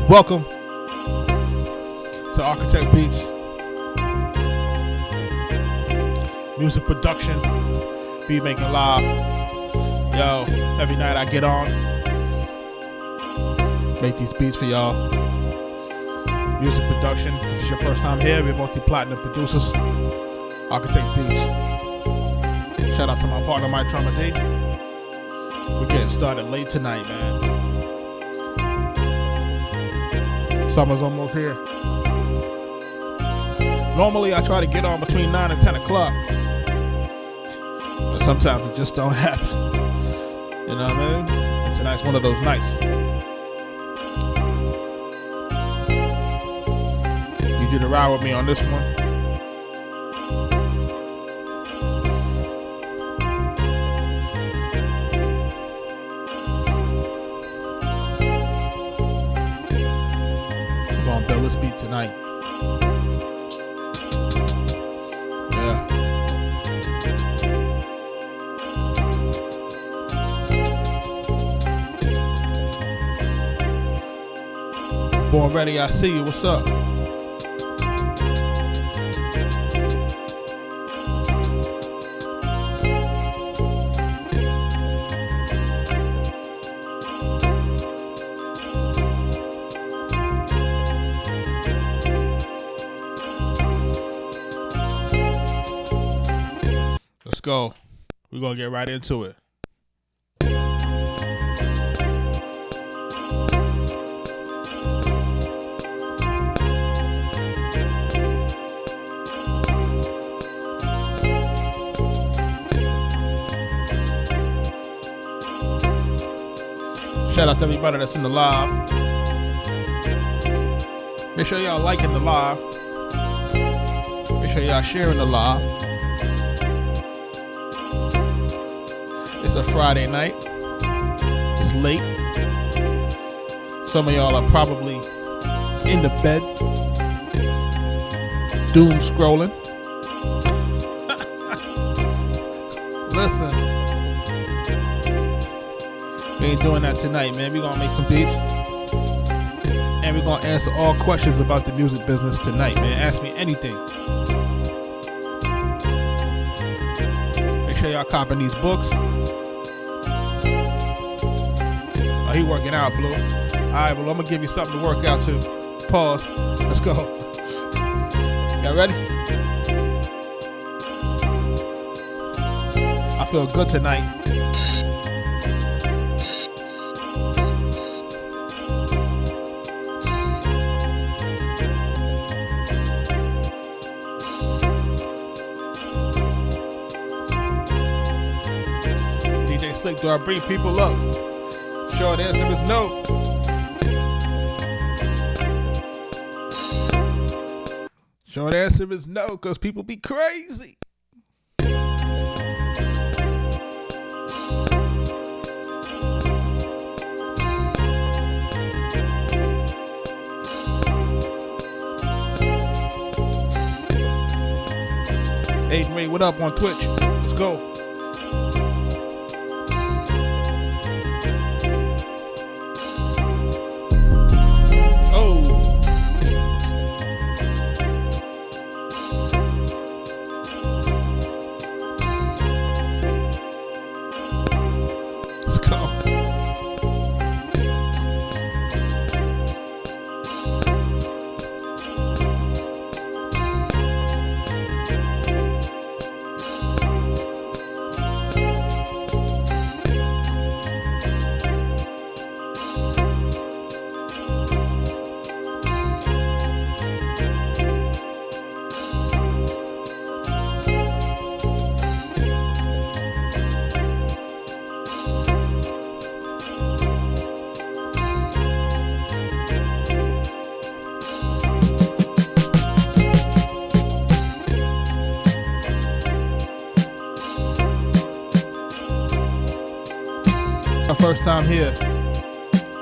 Welcome to Arkatech Beatz. Music production, Beatmaking live. Yo, every night I get on, make these beats for y'all. Music production. If it's your first time here, we're multi-platinum producers. Arkatech Beatz. Shout out to my partner, my Trauma D. We're getting started late tonight, man. Summer's almost here. Normally I try to get on between 9 and 10 o'clock. But sometimes it just don't happen. You know what I mean? And tonight's one of those nights. Need you to ride with me on this one. We're gonna build this beat tonight. Yeah. Born ready, I see you. What's up? Let's go. We're gonna get right into it. Shout out to everybody that's in the live. Make sure y'all liking the live. Make sure y'all sharing the live. It's a Friday night. It's late. Some of y'all are probably in the bed, doom scrolling. Listen, we ain't doing that tonight, man. We're gonna make some beats. And we're gonna answer all questions about the music business tonight, man. Ask me anything. Make sure y'all copping these books. Oh, he working out, Blue. Alright, well, I'm gonna give you something to work out to. Pause. Let's go. Y'all ready? I feel good tonight. DJ Slick, do I bring people up? Short answer is no. Short answer is no, because people be crazy. Aiden Ray, what up on Twitch? Let's go. Oh. Let's go. My first time here.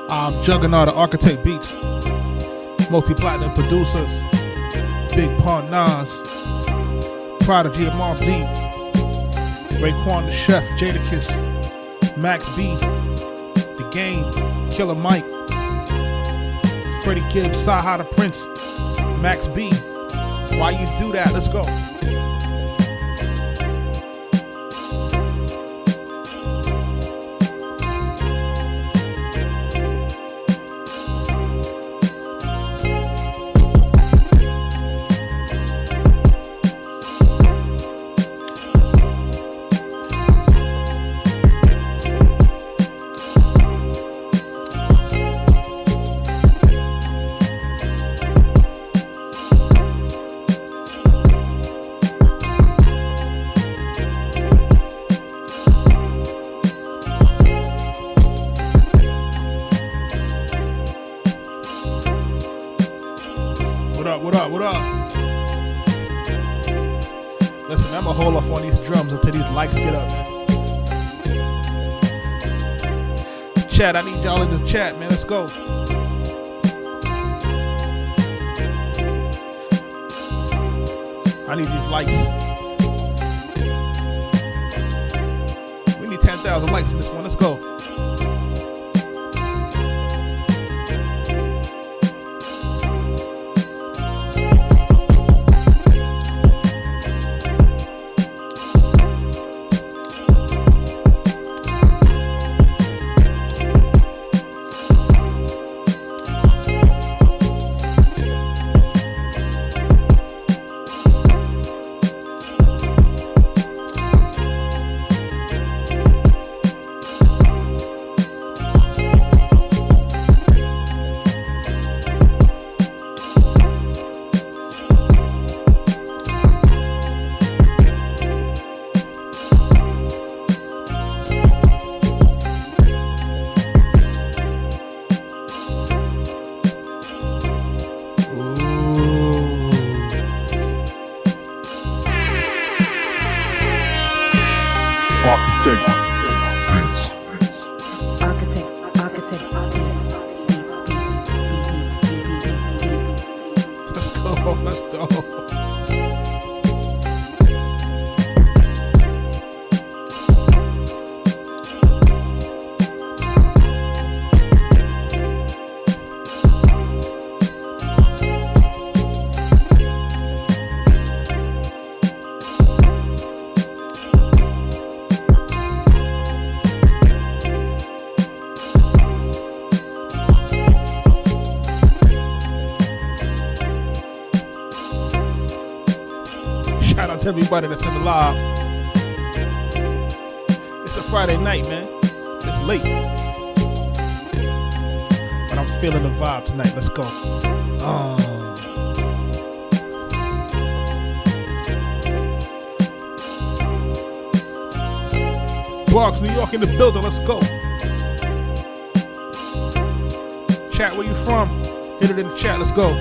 I'm Juggernaut of Arkatech Beatz, multi-platinum producers, Big Pun Nas, Prodigy of Mob Deep, Raekwon the Chef, Jadakiss, Max B, The Game, Killer Mike, Freddie Gibbs, Saha the Prince, Max B. Why you do that? Let's go. What up? Listen, I'm gonna hold off on these drums until these likes get up, man. Chat, I need y'all in the chat, man. Let's go. I need these likes. We need 10,000 likes in this one. Let's go. Arkatech Beatz. Arkatech Beatz. Let's go. Shout out to everybody that's in the live. It's a Friday night, man. It's late. But I'm feeling the vibe tonight. Let's go. Bronx, New York in the building. Let's go. Chat, where you from? Hit it in the chat. Let's go.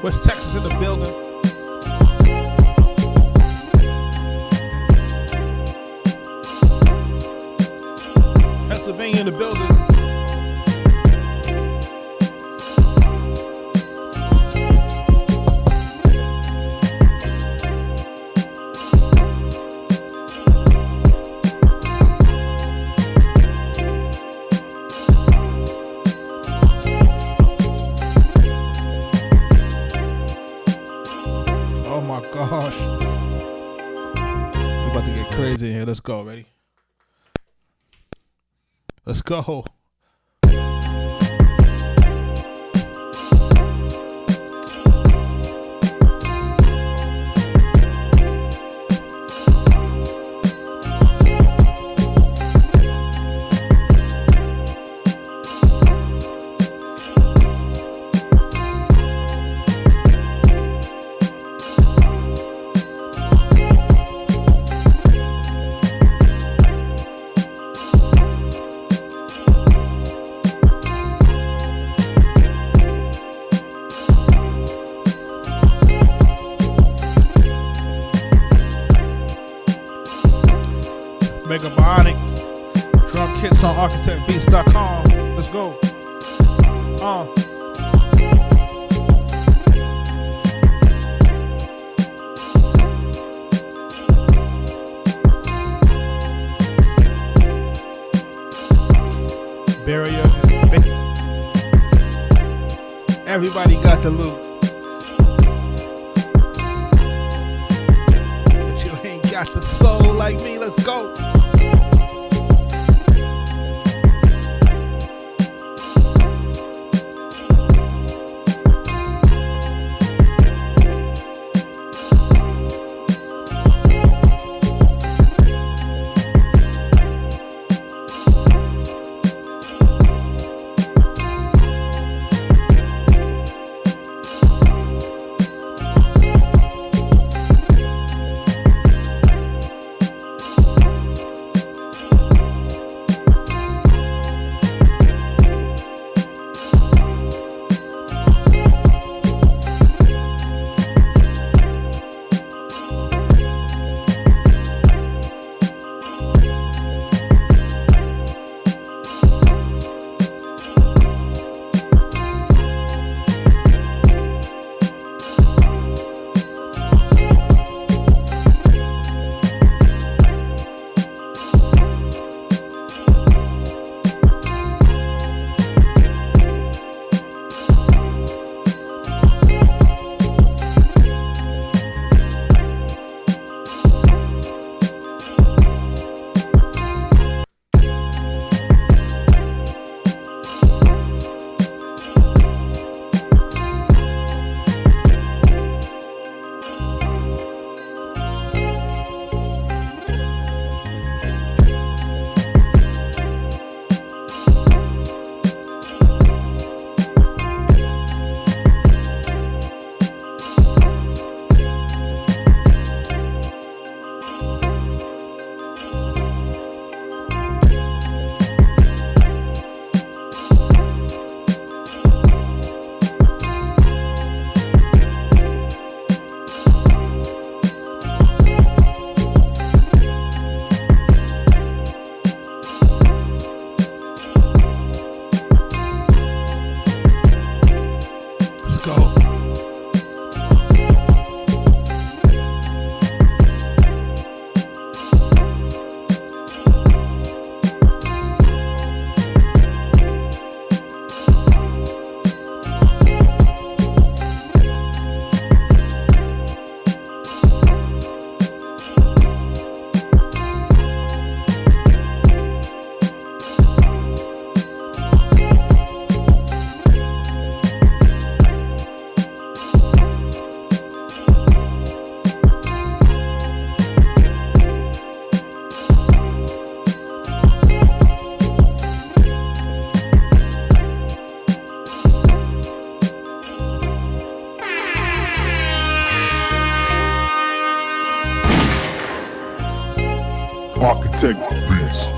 West Texas in the building. Pennsylvania in the building. Oh my gosh. We're about to get crazy in here. Let's go. Ready? Let's go. Mega Bionic. Drum kits on ArkatechBeatz.com. Let's go. Barrier. Everybody got the loot. But you ain't got the soul like me. Let's go. Arkatech Beatz.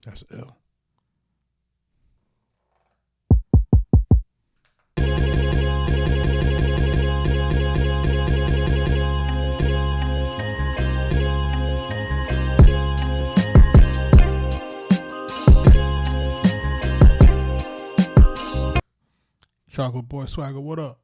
That's ill. Chocolate Boy Swagger, what up?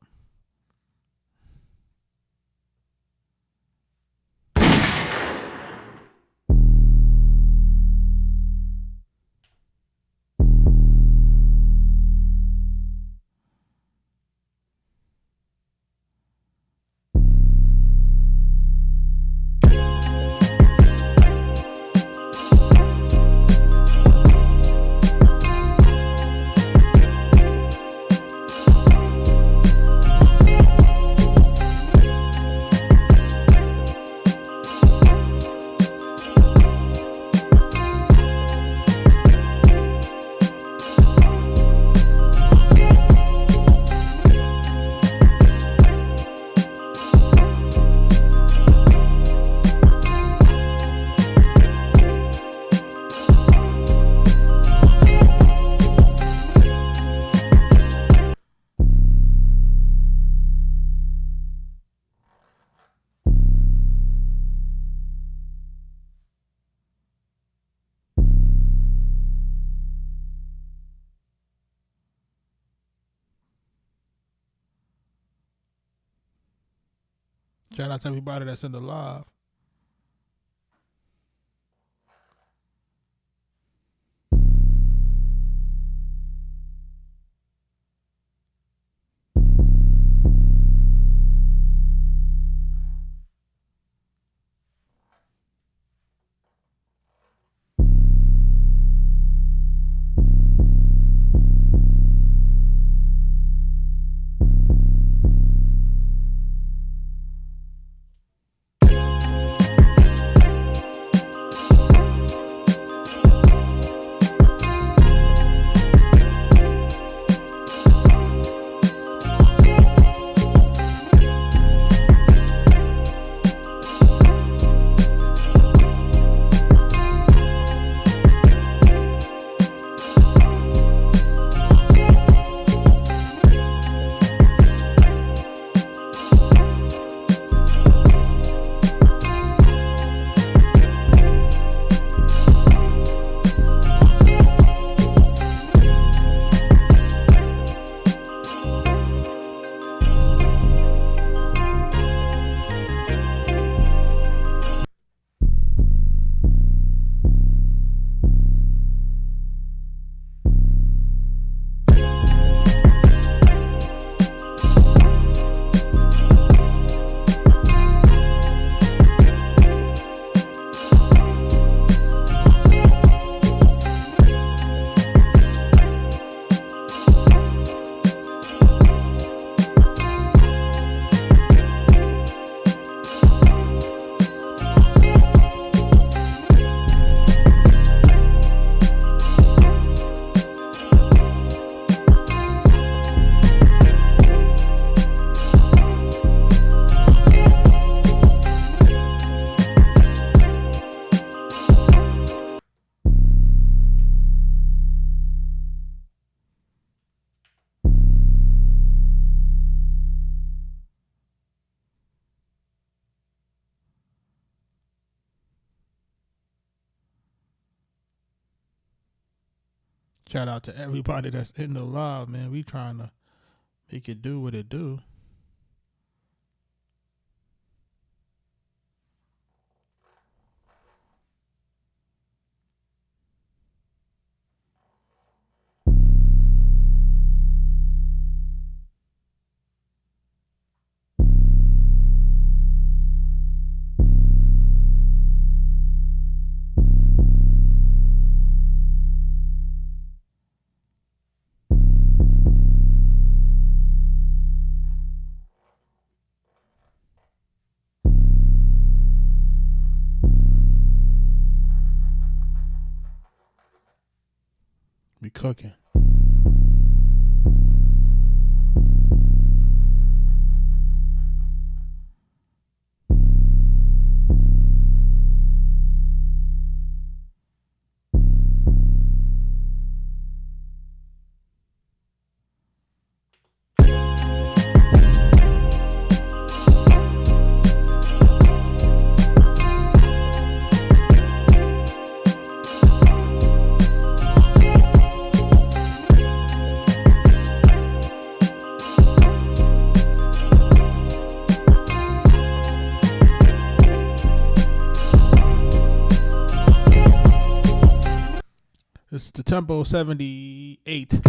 Shout out to everybody that's in the live. Shout out to everybody that's in the live, man. We trying to make it do what it do. We cooking. It's the Tempo 78.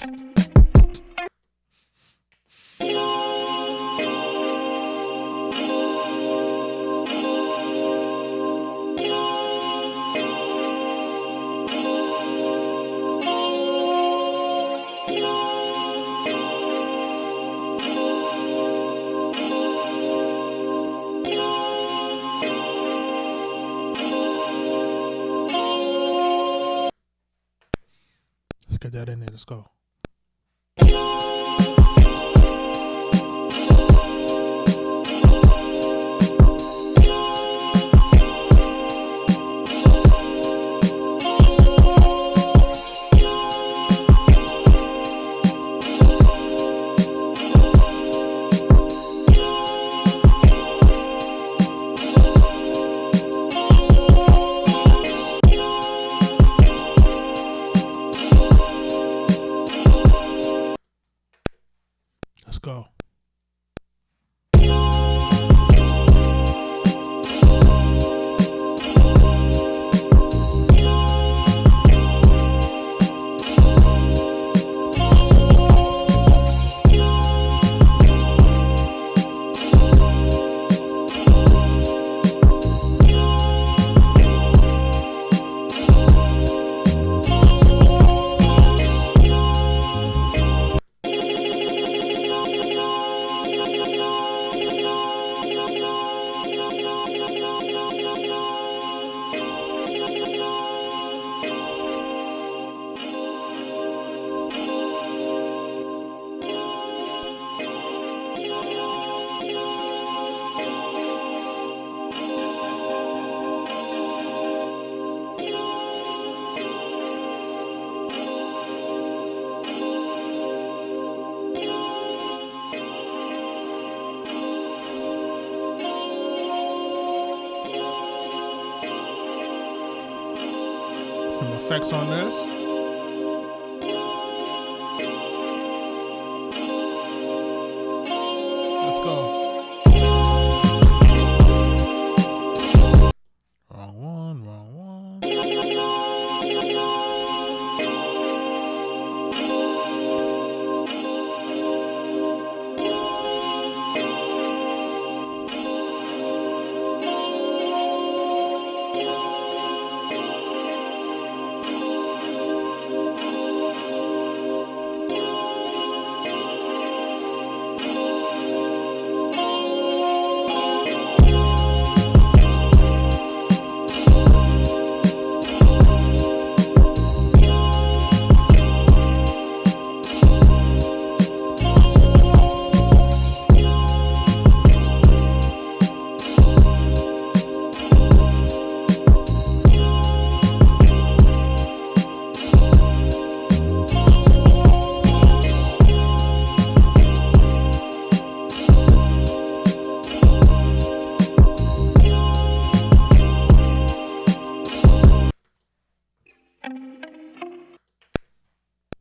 Let's get that in there. Let's go. Let's go. Some effects on this. Let's go. Wrong one, wrong one.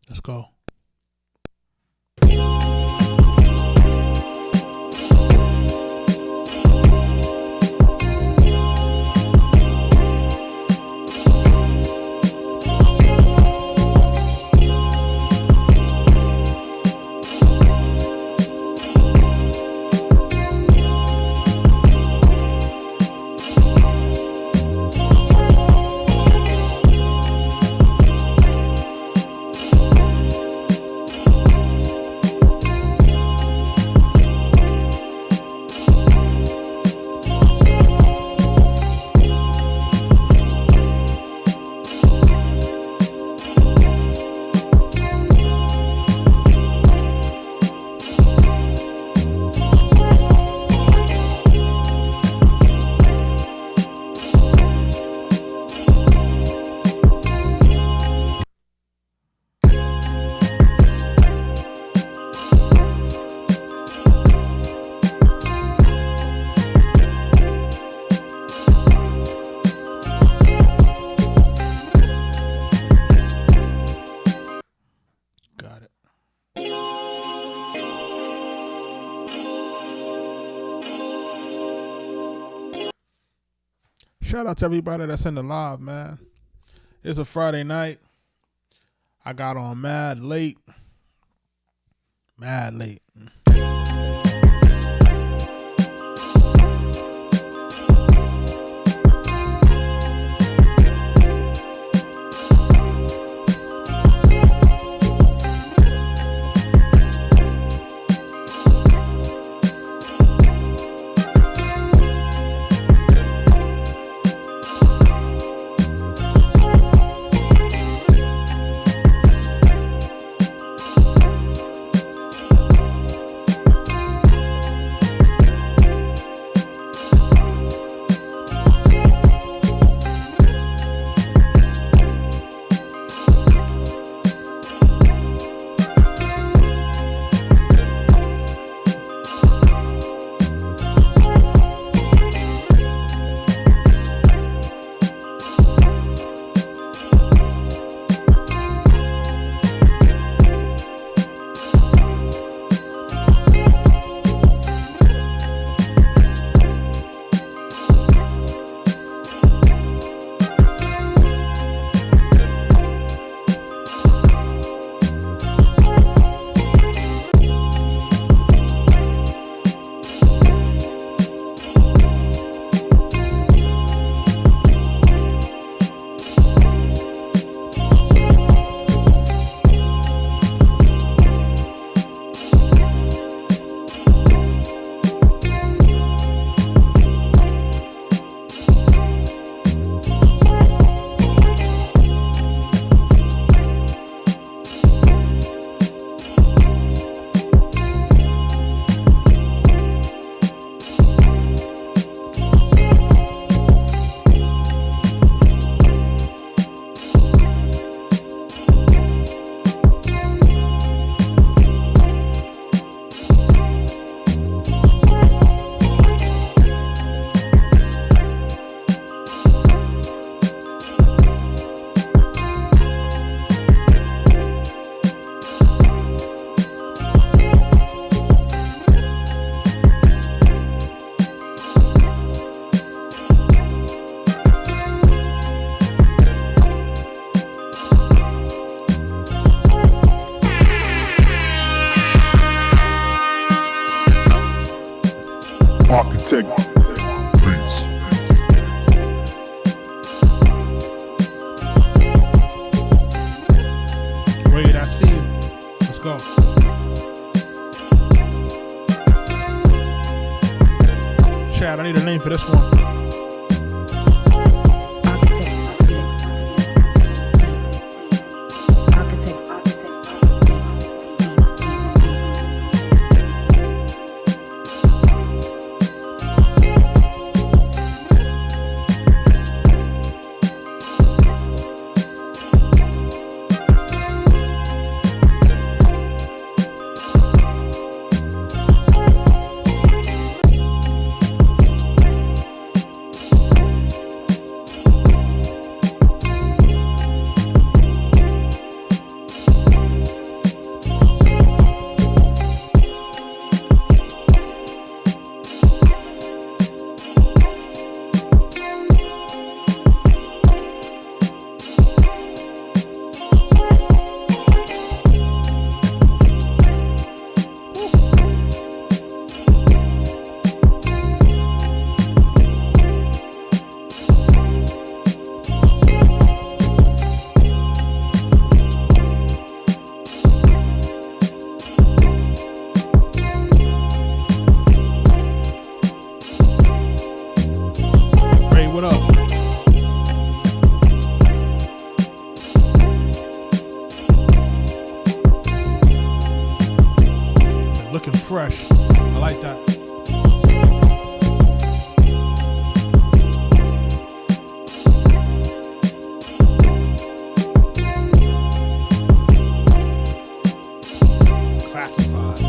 Let's go. Shout out to everybody that's in the live, man. It's a Friday night. I got on mad late. Mad late. Arkatech Beatz. Wade, I see you. Let's go. Chad, I need a name for this one. Arkatech Beatz. Arkatech Beatz. What up? Looking fresh. I like that. Classified.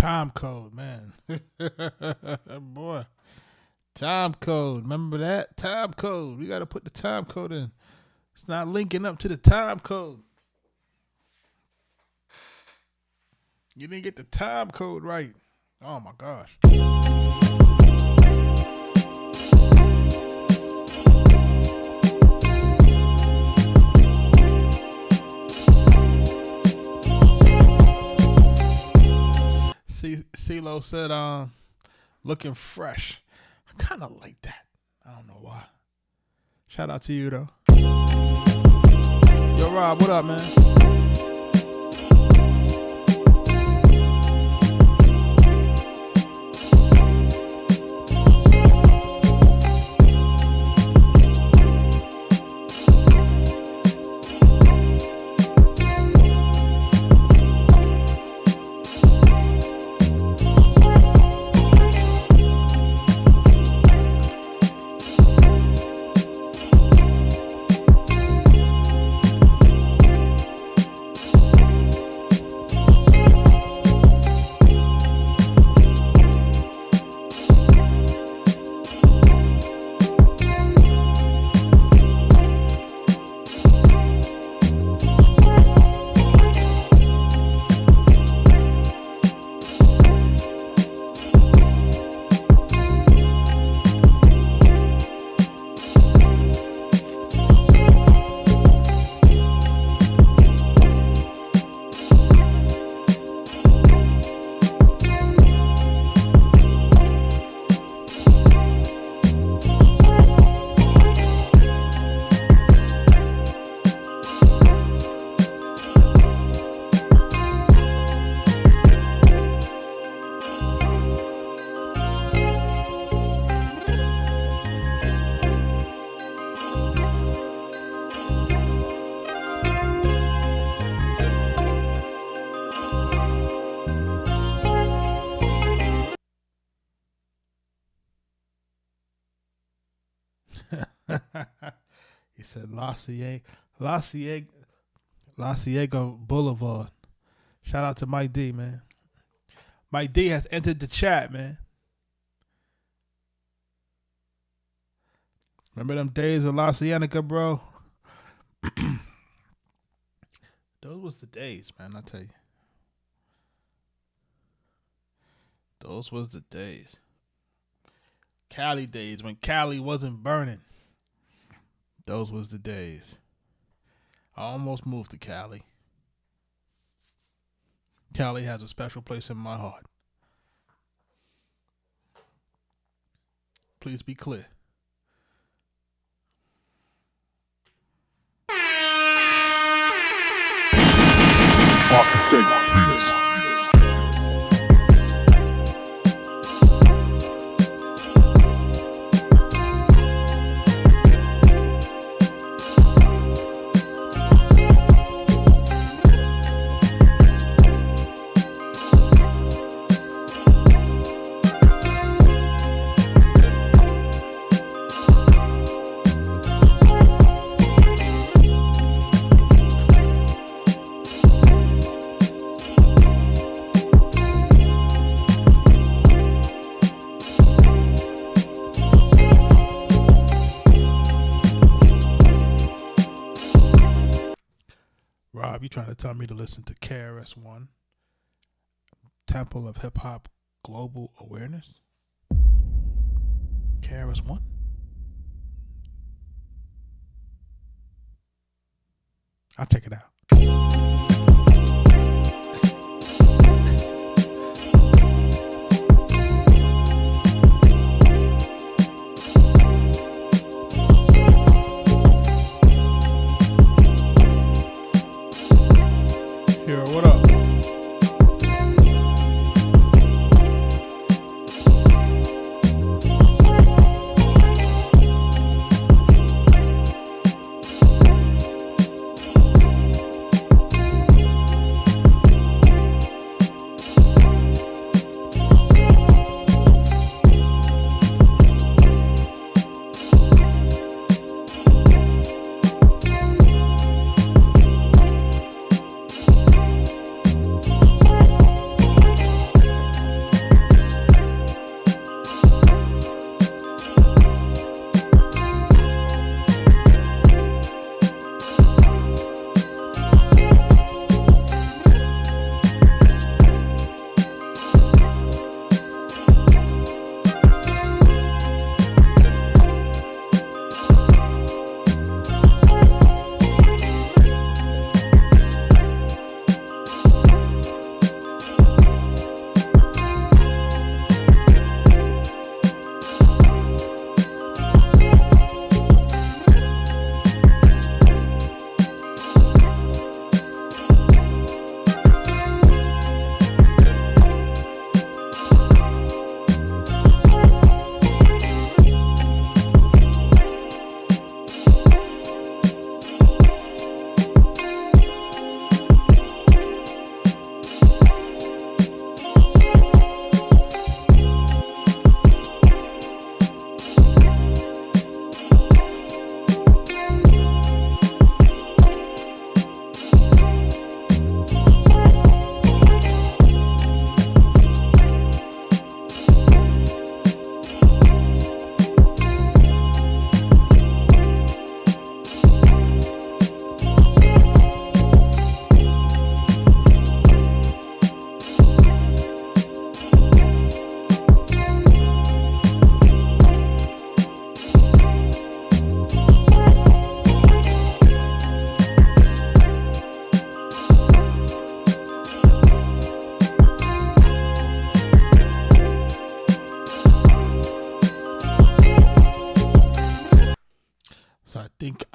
Time code, man. Boy. Time code. Remember that? Time code. We got to put the time code in. It's not linking up to the time code. You didn't get the time code right. Oh my gosh. CeeLo said, looking fresh. I kind of like that. I don't know why. Shout out to you, though. Yo, Rob, what up, man? He said La Ciega Boulevard. Shout out to Mike D, man. Mike D has entered the chat, man. Remember them days of La Cienega, bro? Those was the days, man, I tell you. Those was the days. Cali days when Cali wasn't burning. Those was the days. I almost moved to Cali. Cali has a special place in my heart. Please be clear. Arkatech Beatz. Rob, you trying to tell me to listen to KRS-One, Temple of Hip Hop Global Awareness? KRS-One? I'll check it out. Here, what up?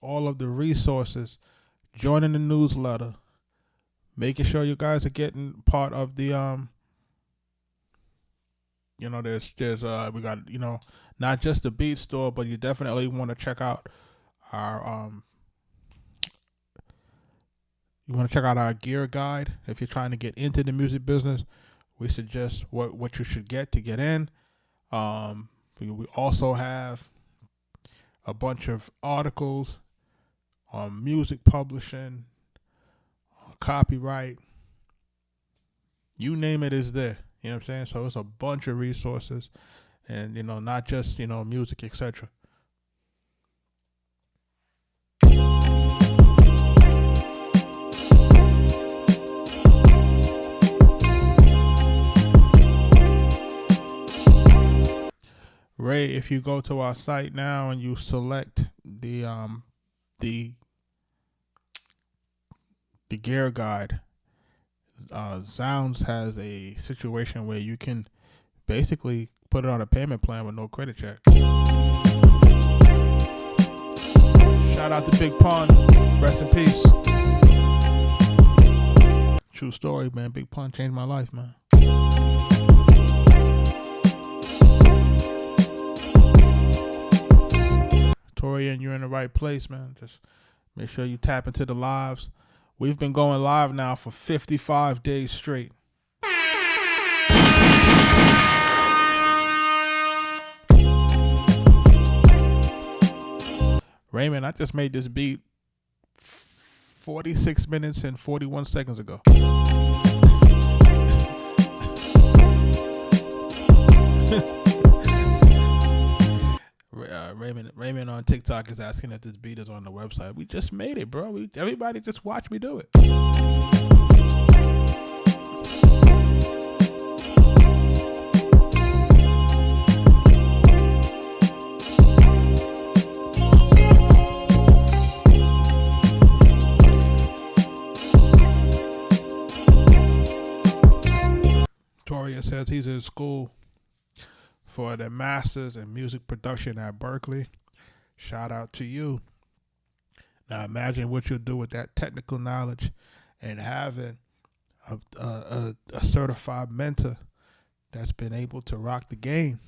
all of the resources, joining the newsletter, making sure you guys are getting part of the we got, not just the beat store, but you definitely want to check out our gear guide. If you're trying to get into the music business, we suggest what you should get to get in. We also have a bunch of articles on music publishing, copyright, you name it is there. You know what I'm saying? So it's a bunch of resources, and not just music, etc. Ray, if you go to our site now and you select the gear guide, Zounds has a situation where you can basically put it on a payment plan with no credit check. Shout out to Big Pun, rest in peace. True story, man. Big Pun changed my life, man. Torian, you're in the right place, man. Just make sure you tap into the lives. We've been going live now for 55 days straight. Raymond, I just made this beat 46 minutes and 41 seconds ago. Raymond on TikTok is asking if this beat is on the website. We just made it, bro. Everybody just watch me do it. Toria says he's in school for the master's in music production at Berkeley. Shout out to you. Now imagine what you'll do with that technical knowledge and having a certified mentor that's been able to rock the game.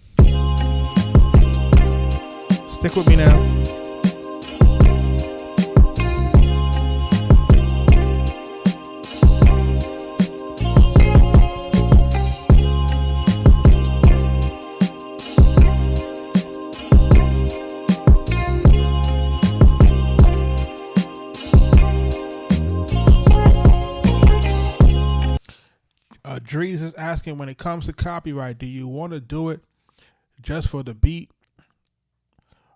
Stick with me now. Drees is asking, when it comes to copyright, do you want to do it just for the beat?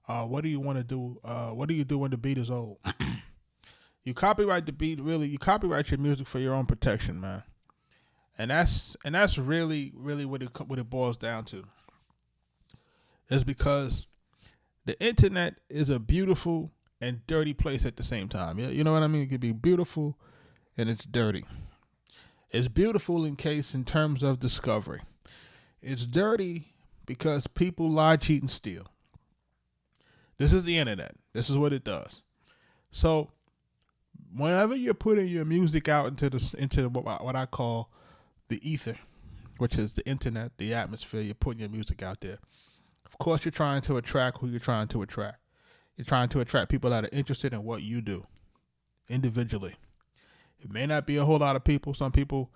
What do you want to do? What do you do when the beat is old? You copyright the beat, really. You copyright your music for your own protection, man. And that's really what it boils down to. Is because the internet is a beautiful and dirty place at the same time. You know what I mean? It can be beautiful and it's dirty. It's beautiful in terms of discovery. It's dirty because people lie, cheat, and steal. This is the internet. This is what it does. So whenever you're putting your music out into what I call the ether, which is the internet, the atmosphere, you're putting your music out there. Of course, you're trying to attract who you're trying to attract. You're trying to attract people that are interested in what you do individually. It may not be a whole lot of people. Some people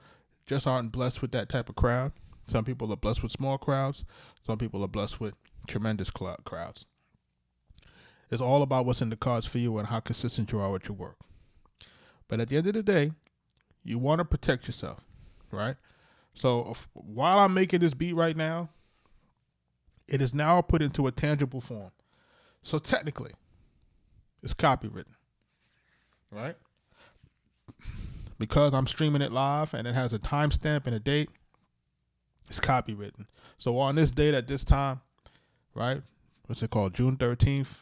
just aren't blessed with that type of crowd. Some people are blessed with small crowds. Some people are blessed with tremendous crowds. It's all about what's in the cards for you and how consistent you are with your work. But at the end of the day, you want to protect yourself, right? So while I'm making this beat right now, it is now put into a tangible form. So technically, it's copywritten, right? Because I'm streaming it live and it has a timestamp and a date, it's copywritten. So on this date at this time, right? What's it called? June 13th,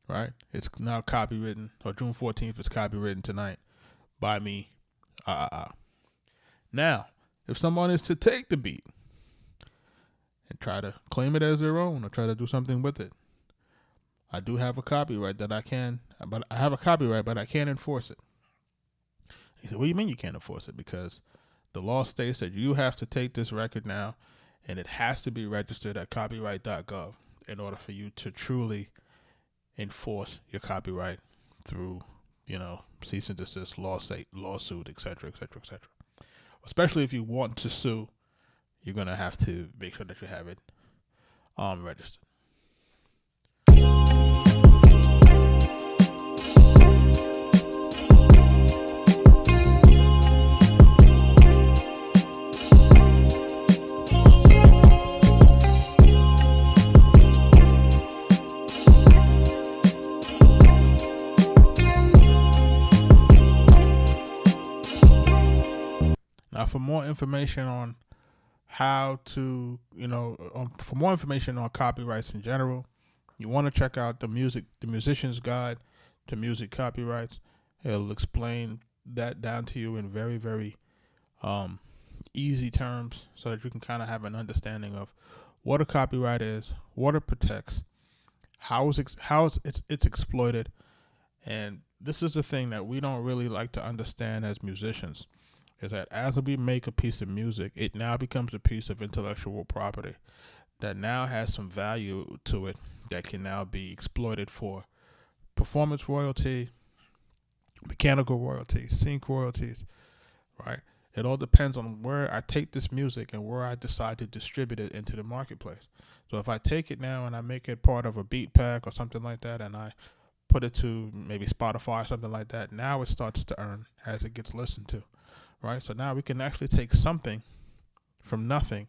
right? It's now copywritten. Or June 14th, it's copywritten tonight by me. Now, if someone is to take the beat and try to claim it as their own or try to do something with it, I do have a copyright that I can, but I have a copyright, but I can't enforce it. He said, what do you mean you can't enforce it? Because the law states that you have to take this record now and it has to be registered at copyright.gov in order for you to truly enforce your copyright through, cease and desist, lawsuit, etc., etc., etc. Especially if you want to sue, you're going to have to make sure that you have it registered. Now, for more information on how to, for more information on copyrights in general, you want to check out the Musician's Guide to Music Copyrights. It'll explain that down to you in very, very easy terms so that you can kind of have an understanding of what a copyright is, what it protects, how it's exploited. And this is the thing that we don't really like to understand as musicians, is that as we make a piece of music, it now becomes a piece of intellectual property that now has some value to it that can now be exploited for performance royalty, mechanical royalty, sync royalties, right? It all depends on where I take this music and where I decide to distribute it into the marketplace. So if I take it now and I make it part of a beat pack or something like that, and I put it to maybe Spotify or something like that, now it starts to earn as it gets listened to. Right, so now we can actually take something from nothing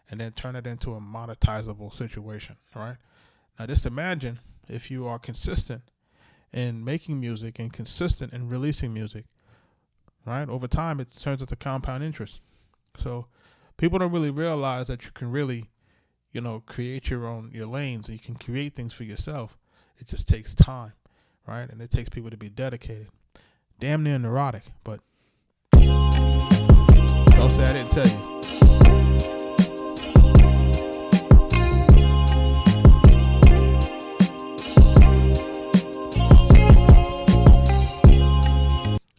and then turn it into a monetizable situation. Right, now just imagine if you are consistent in making music and consistent in releasing music. Right, over time it turns into compound interest. So people don't really realize that you can really, create your lanes, and you can create things for yourself. It just takes time, right, and it takes people to be dedicated, damn near neurotic, but. Don't say I didn't tell you.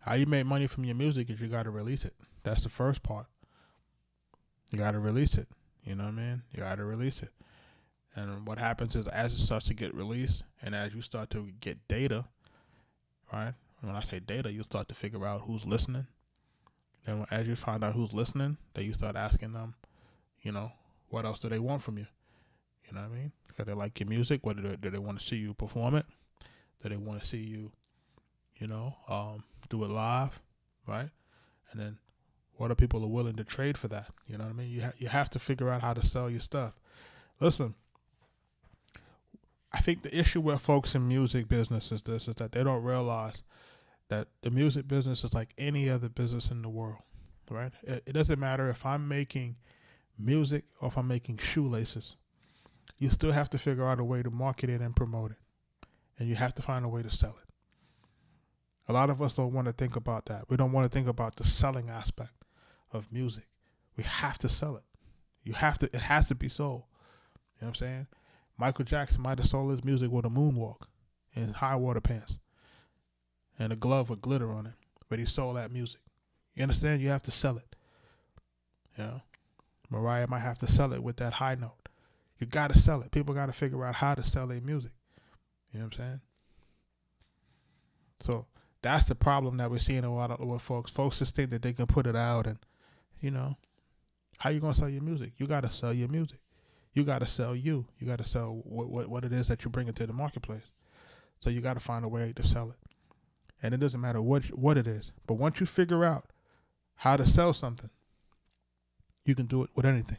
How you make money from your music is you got to release it. That's the first part. You got to release it. You know what I mean? You got to release it. And what happens is as it starts to get released and as you start to get data, right? When I say data, you start to figure out who's listening. And as you find out who's listening, then you start asking them, what else do they want from you? You know what I mean? Because they like your music. What do they want to see you perform it? Do they want to see you, do it live, right? And then what are people willing to trade for that? You know what I mean? You have to figure out how to sell your stuff. Listen, I think the issue with folks in music business is that they don't realize that the music business is like any other business in the world, right? It doesn't matter if I'm making music or if I'm making shoelaces. You still have to figure out a way to market it and promote it. And you have to find a way to sell it. A lot of us don't want to think about that. We don't want to think about the selling aspect of music. We have to sell it. It has to be sold. You know what I'm saying? Michael Jackson might have sold his music with a moonwalk in high water pants and a glove with glitter on it, but he sold that music. You understand? You have to sell it. Mariah might have to sell it with that high note. You got to sell it. People got to figure out how to sell their music. You know what I'm saying? So that's the problem that we're seeing a lot with folks. Folks just think that they can put it out and, how you going to sell your music? You got to sell your music. You got to sell you. You got to sell what it is that you bring into the marketplace. So you got to find a way to sell it. And it doesn't matter what it is. But once you figure out how to sell something, you can do it with anything.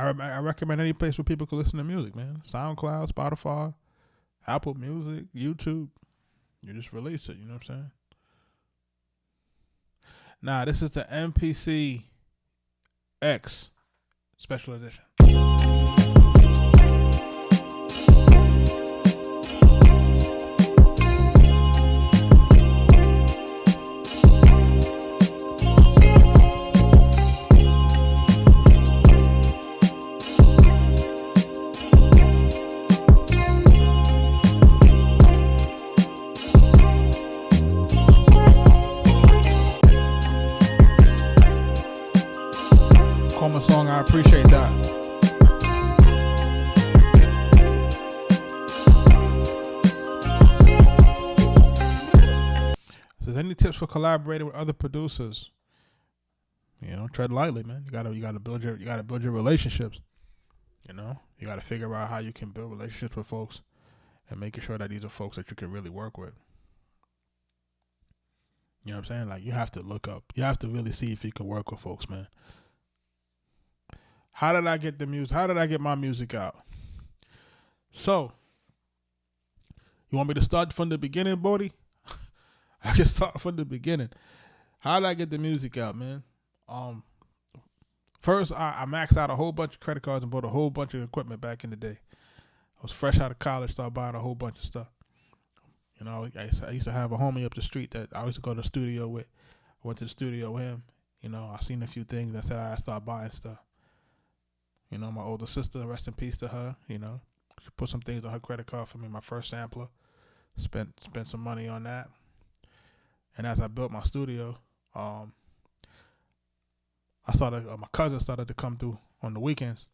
I recommend any place where people can listen to music, man. SoundCloud, Spotify, Apple Music, YouTube. You just release it, you know what I'm saying? Nah, this is the MPC X Special Edition. Common song, I appreciate that. If there's any tips for collaborating with other producers, tread lightly, man. You gotta build your relationships. You gotta figure out how you can build relationships with folks and making sure that these are folks that you can really work with. You know what I'm saying? Like, you have to look up. You have to really see if you can work with folks, man. How did I get the music? How did I get my music out? So, you want me to start from the beginning, Bodie? I can start from the beginning. How did I get the music out, man? First, I maxed out a whole bunch of credit cards and bought a whole bunch of equipment back in the day. I was fresh out of college, started buying a whole bunch of stuff. I used to have a homie up the street that I used to go to the studio with. I went to the studio with him. I seen a few things that said I started buying stuff. My older sister, rest in peace to her, she put some things on her credit card for me, my first sampler. Spent some money on that. And as I built my studio, my cousin started to come through on the weekends.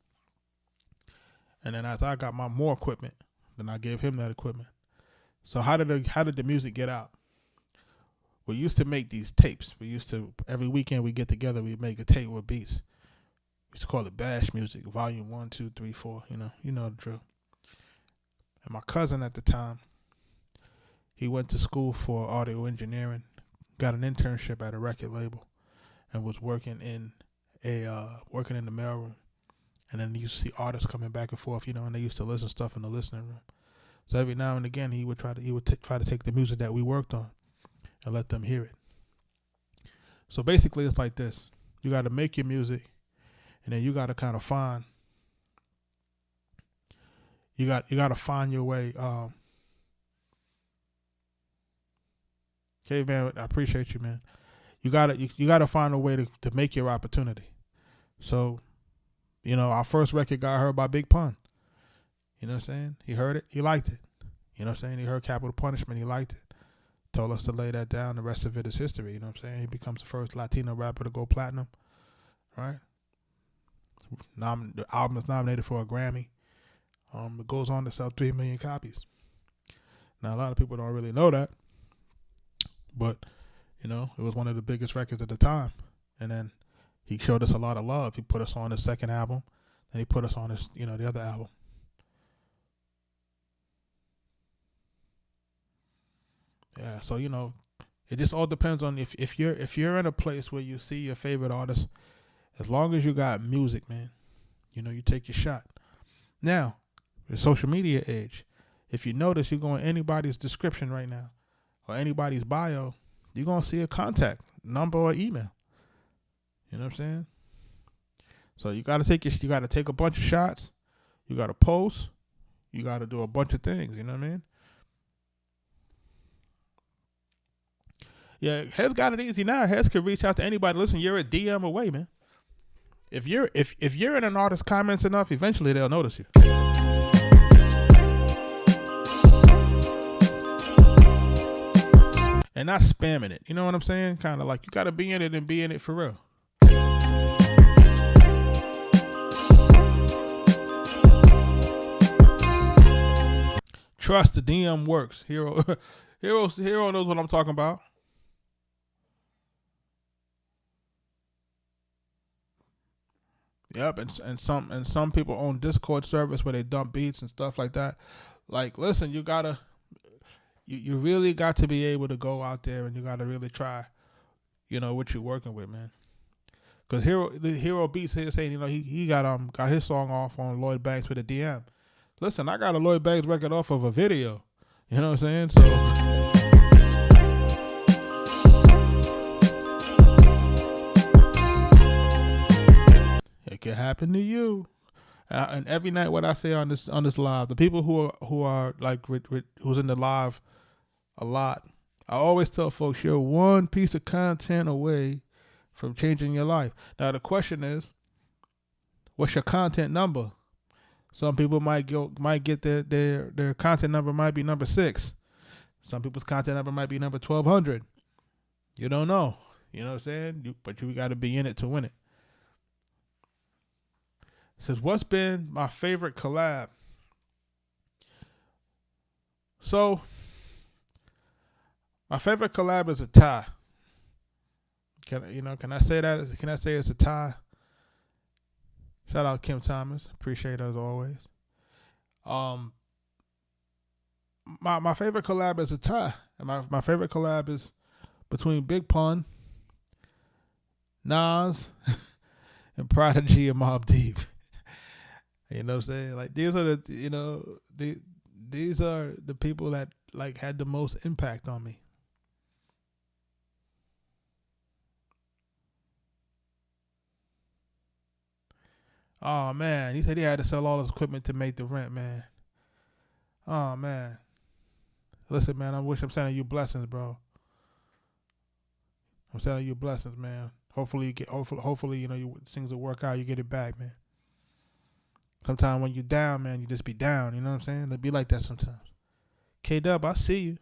And then as I got my more equipment, then I gave him that equipment. So how did the music get out? We used to make these tapes. Every weekend we get together, we make a tape with beats. We used to call it Bash Music, Volume 1, 2, 3, 4. You know the drill. And my cousin at the time, he went to school for audio engineering, got an internship at a record label, and was working in the mailroom. And then you used to see artists coming back and forth, and they used to listen to stuff in the listening room. So every now and again, he would try to take the music that we worked on and let them hear it. So basically, it's like this: you got to make your music. And then you got to kind of find, you got to find your way. Caveman, I appreciate you, man. You got to find a way to make your opportunity. So, our first record got heard by Big Pun. You know what I'm saying? He heard it. He liked it. You know what I'm saying? He heard Capital Punishment. He liked it. Told us to lay that down. The rest of it is history. You know what I'm saying? He becomes the first Latino rapper to go platinum. Right? The album is nominated for a Grammy. It goes on to sell 3 million copies. Now, a lot of people don't really know that, but it was one of the biggest records at the time. And then he showed us a lot of love. He put us on his second album, and he put us on his, the other album. Yeah, so it just all depends on if you're in a place where you see your favorite artist. As long as you got music, man, you take your shot. Now, the social media age, if you notice, you go in anybody's description right now or anybody's bio, you're going to see a contact number or email. You know what I'm saying? So you got to take a bunch of shots. You got to post. You got to do a bunch of things. You know what I mean? Yeah, Hez got it easy now. Hez can reach out to anybody. Listen, you're a DM away, man. If you're in an artist's comments enough, eventually they'll notice you. And not spamming it. You know what I'm saying? Kind of like you got to be in it and be in it for real. Trust the DM works. Hero knows what I'm talking about. Yep, and some people own Discord service where they dump beats and stuff like that. Like, listen, you really got to be able to go out there and you got to really try, what you're working with, man. Because the Hero Beats here saying, he got his song off on Lloyd Banks with a DM. Listen, I got a Lloyd Banks record off of a video. You know what I'm saying? So it can happen to you. And every night, what I say on this live, the people who are like who's in the live a lot, I always tell folks, you're one piece of content away from changing your life. Now the question is, what's your content number? Some people might get their content number might be number 6. Some people's content number might be number 1200. You don't know. You know what I'm saying? But you got to be in it to win it. It says, what's been my favorite collab? So, my favorite collab is a tie. Can I say that? Can I say it's a tie? Shout out Kim Thomas. Appreciate her as always. My favorite collab is a tie. And my favorite collab is between Big Pun, Nas, and Prodigy and Mobb Deep. You know what I'm saying? Like these are these are the people that like had the most impact on me. Oh man, he said he had to sell all his equipment to make the rent, man. Oh man. Listen, man, I'm sending you blessings, bro. I'm sending you blessings, man. Hopefully things will work out, you get it back, man. Sometimes when you're down, man, you just be down, you know what I'm saying? It'll be like that sometimes. K-Dub, I see you.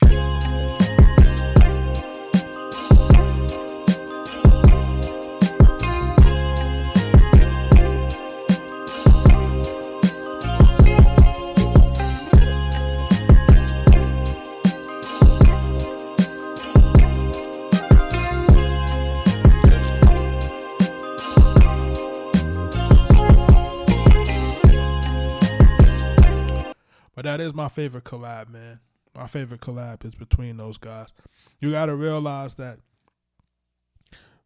But that is my favorite collab, man. My favorite collab is between those guys. You got to realize that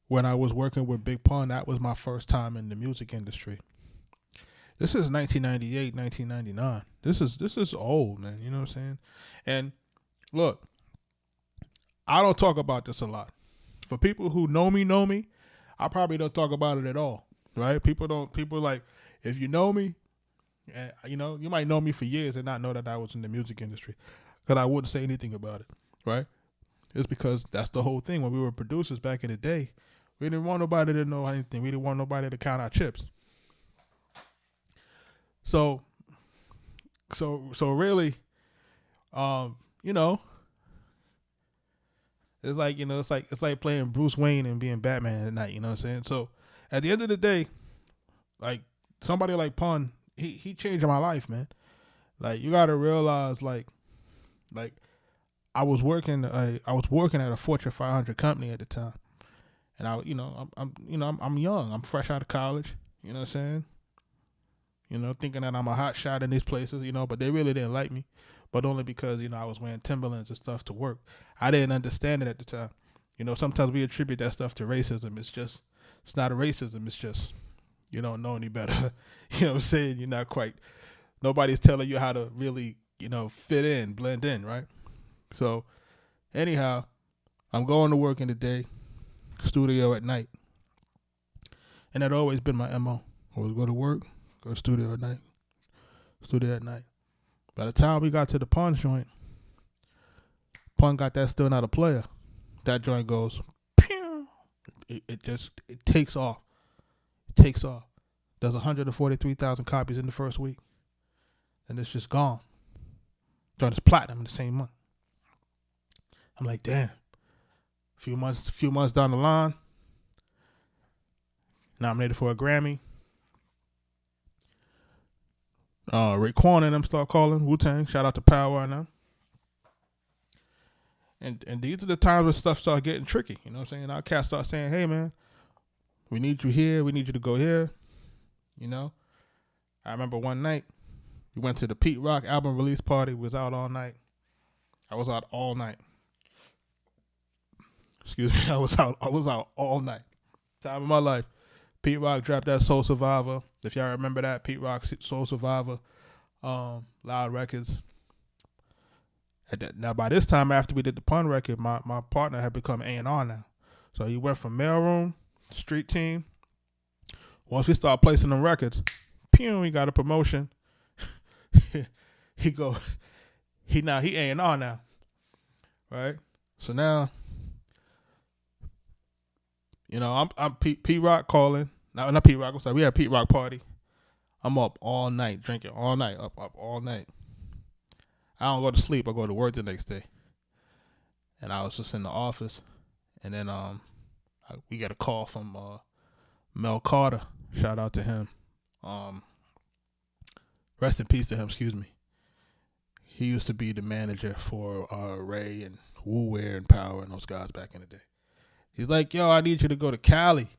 when I was working with Big Pun, that was my first time in the music industry. This is 1998, 1999. This is old, man. You know what I'm saying? And look, I don't talk about this a lot. For people who know me, I probably don't talk about it at all, right? People like, if you know me, and you might know me for years and not know that I was in the music industry, because I wouldn't say anything about it, right? It's because that's the whole thing. When we were producers back in the day, we didn't want nobody to know anything. We didn't want nobody to count our chips. So really, it's like playing Bruce Wayne and being Batman at night. You know what I'm saying? So at the end of the day, like somebody like Pun, he changed my life, man. Like you got to realize, like I was working at a Fortune 500 company at the time, and I'm young. I'm fresh out of college. You know what I'm saying? Thinking that I'm a hot shot in these places. But they really didn't like me, but only because I was wearing Timberlands and stuff to work. I didn't understand it at the time. Sometimes we attribute that stuff to racism. It's not a racism. It's just you don't know any better. You know what I'm saying? You're not quite. Nobody's telling you how to really fit in, blend in, right? So, anyhow, I'm going to work in the day, studio at night. And that always been my MO. Always go to work, go to studio at night. By the time we got to the Pun joint, Pun got that Still Not a Player. That joint goes, pew! It takes off. It takes off. Does 143,000 copies in the first week. And it's just gone. Joint is platinum in the same month. I'm like, damn. A few months down the line, nominated for a Grammy. Raekwon and them start calling, Wu-Tang, shout out to Power and them. And these are the times when stuff starts getting tricky. You know what I'm saying? Our cats start saying, hey man, we need you here, we need you to go here. I remember one night, we went to the Pete Rock album release party. We was out all night. I was out all night. Excuse me, I was out all night. Time of my life. Pete Rock dropped that Soul Survivor. If y'all remember that, Pete Rock Soul Survivor, Loud Records. Now, by this time, after we did the Pun record, my partner had become A&R now. So he went from mailroom, street team. Once we start placing them records, pew, he got a promotion. he A&R now, right? So now, you know, I'm Pete Rock calling. No, not Pete Rock. I'm sorry. We had a Pete Rock party. I'm up all night, drinking all night, up all night. I don't go to sleep. I go to work the next day. And I was just in the office, and then we got a call from Mel Carter. Shout out to him. Rest in peace to him. Excuse me. He used to be the manager for Ray and Wu Wear and Power and those guys back in the day. He's like, yo, I need you to go to Cali.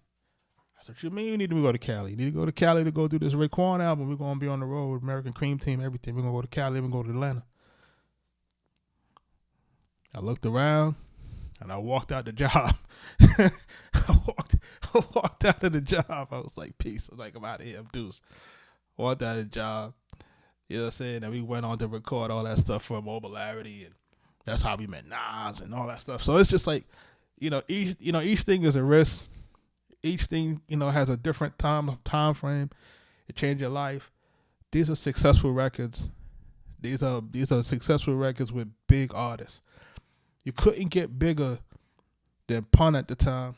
I said, what you mean you need me to go to Cali? You need to go to Cali to go do this Raekwon album. We're going to be on the road, American Cream Team, everything. We're going to go to Cali. We're going to go to Atlanta. I looked around, and I walked out the job. I walked out of the job. I was like, peace. I'm like, I'm out of here. I'm deuce. Walked out of the job. You know what I'm saying? And we went on to record all that stuff for Mobilarity, and that's how we met Nas and all that stuff. So it's just like, each thing is a risk. Each thing, has a different time frame. It changed your life. These are successful records. These are successful records with big artists. You couldn't get bigger than Pun at the time.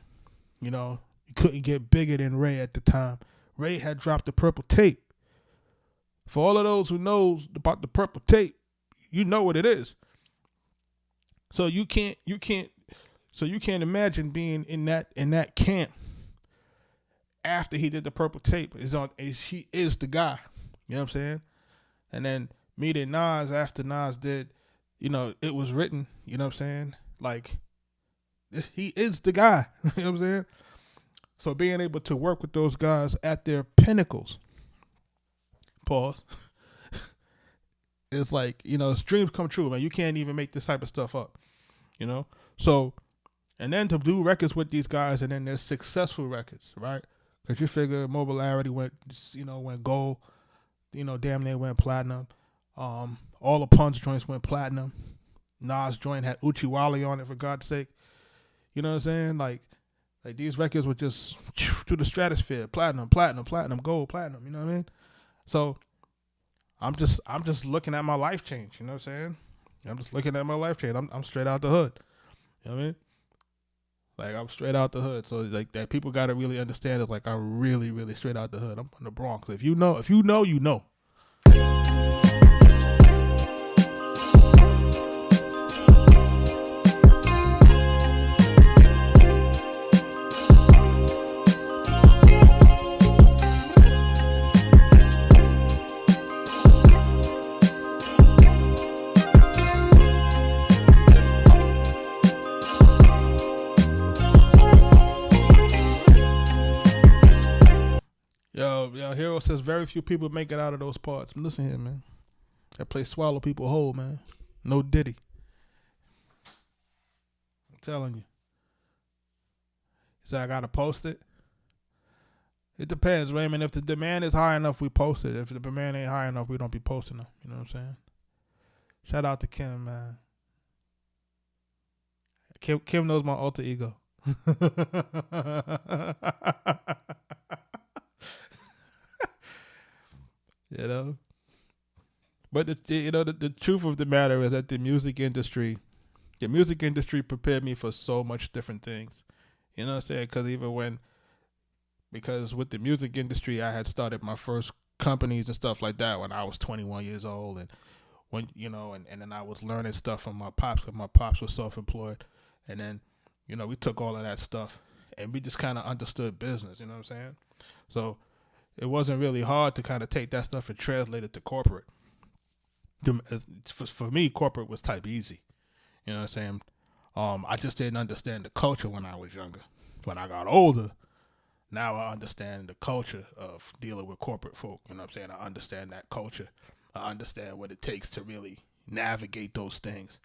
You couldn't get bigger than Ray at the time. Ray had dropped the Purple Tape. For all of those who knows about the Purple Tape, you know what it is. So you can't imagine being in that camp after he did the Purple Tape. He is the guy. You know what I'm saying? And then meeting Nas after Nas did, it was written, you know what I'm saying? Like, he is the guy. You know what I'm saying? So being able to work with those guys at their pinnacles, pause, it's like, it's dreams come true, man. You can't even make this type of stuff up, So, and then to do records with these guys, and then they're successful records, right? Because you figure Mobilarity went gold, damn near went platinum. All the Pun's joints went platinum. Nas joint had Uchiwali on it, for God's sake. You know what I'm saying? Like these records were just to the stratosphere. Platinum, gold, platinum. You know what I mean? So I'm just looking at my life change. You know what I'm saying? I'm just looking at my life change. I'm straight out the hood. You know what I mean? Like, I'm straight out the hood. So like that people gotta really understand is like I'm really, really straight out the hood. I'm from the Bronx. If you know, you know. Yo, Hero says very few people make it out of those parts. Listen here, man. That place swallow people whole, man. No Diddy. I'm telling you. He said I gotta post it. It depends, Raymond. If the demand is high enough, we post it. If the demand ain't high enough, we don't be posting them. You know what I'm saying? Shout out to Kim, man. Kim knows my alter ego. But the truth of the matter is that the music industry prepared me for so much different things. You know what I'm saying? Because with the music industry, I had started my first companies and stuff like that when I was 21 years old, and when and then I was learning stuff from my pops, because my pops was self-employed, and then we took all of that stuff and we just kind of understood business. You know what I'm saying? So it wasn't really hard to kind of take that stuff and translate it to corporate. For me, corporate was type easy. You know what I'm saying? I just didn't understand the culture when I was younger. When I got older, now I understand the culture of dealing with corporate folk. You know what I'm saying? I understand that culture. I understand what it takes to really navigate those things.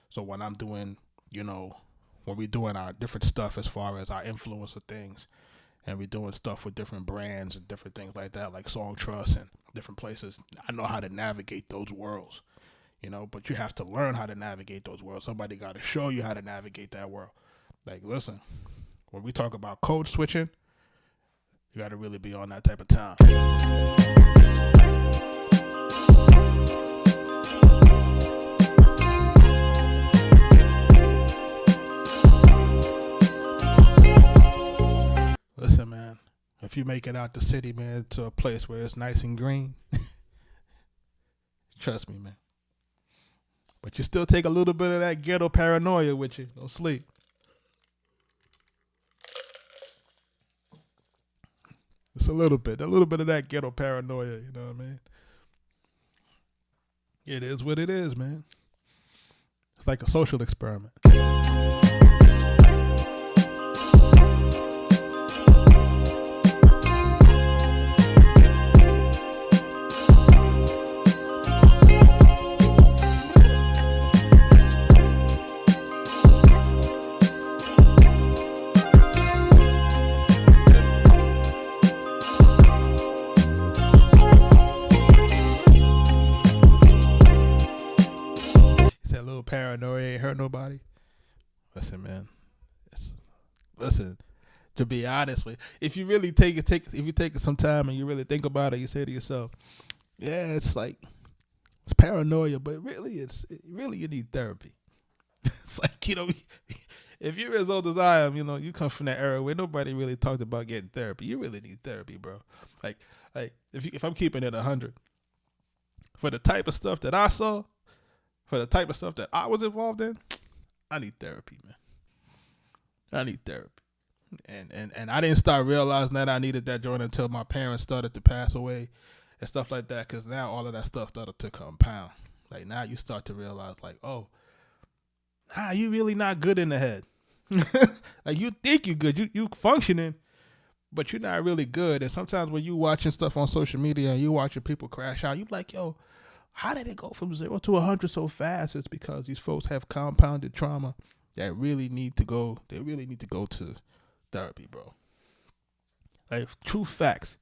So when I'm doing, when we're doing our different stuff as far as our influencer things, and we're doing stuff with different brands and different things like that, like Song Trust and different places. I know how to navigate those worlds, but you have to learn how to navigate those worlds. Somebody got to show you how to navigate that world. Like, listen, when we talk about code switching, you got to really be on that type of time. Listen, man, if you make it out the city, man, to a place where it's nice and green, trust me, man. But you still take a little bit of that ghetto paranoia with you. Don't sleep. It's a little bit of that ghetto paranoia, you know what I mean? It is what it is, man. It's like a social experiment. Paranoia ain't hurt nobody. Listen, man. Listen, to be honest with you, if you really take it some time and you really think about it, you say to yourself, yeah, it's paranoia, but really you need therapy. It's like, if you're as old as I am, you come from that era where nobody really talked about getting therapy. You really need therapy, bro. Like if I'm keeping it 100, for the type of stuff that I saw, for the type of stuff that I was involved in, I need therapy, man. I need therapy. And I didn't start realizing that I needed that joint until my parents started to pass away and stuff like that, because now all of that stuff started to compound. Like, now you start to realize, like, oh, you really not good in the head. Like, you think you're good. You functioning, but you're not really good. And sometimes when you watching stuff on social media and you watching people crash out, you like, yo, how did it go from 0 to 100 so fast? It's because these folks have compounded trauma that really need to go. They really need to go to therapy, bro. Like, true facts.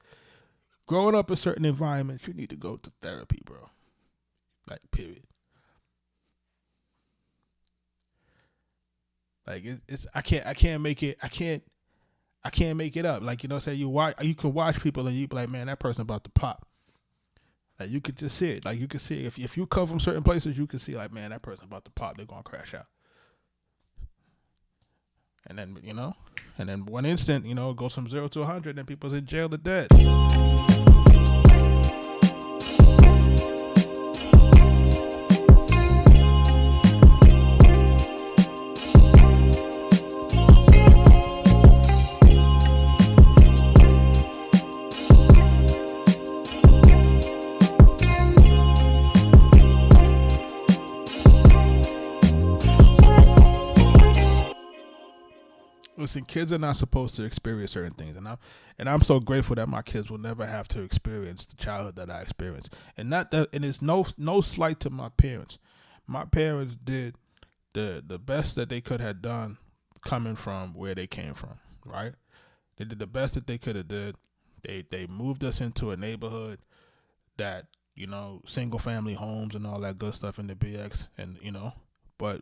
Growing up in certain environments, you need to go to therapy, bro. Like, period. Like, I can't make it up. Like, say you can watch people and you be like, man, that person about to pop. Like, you could just see it. Like, you can see it. If you come from certain places, you can see, like, man, that person about to pop. They're going to crash out. And then, and then one instant, it goes from 0 to 100 and people's in jail or dead. Listen, kids are not supposed to experience certain things, and I'm so grateful that my kids will never have to experience the childhood that I experienced. And it's no slight to my parents. My parents did the best that they could have done, coming from where they came from. Right? They did the best that they could have did. They moved us into a neighborhood that, single family homes and all that good stuff in the BX, and but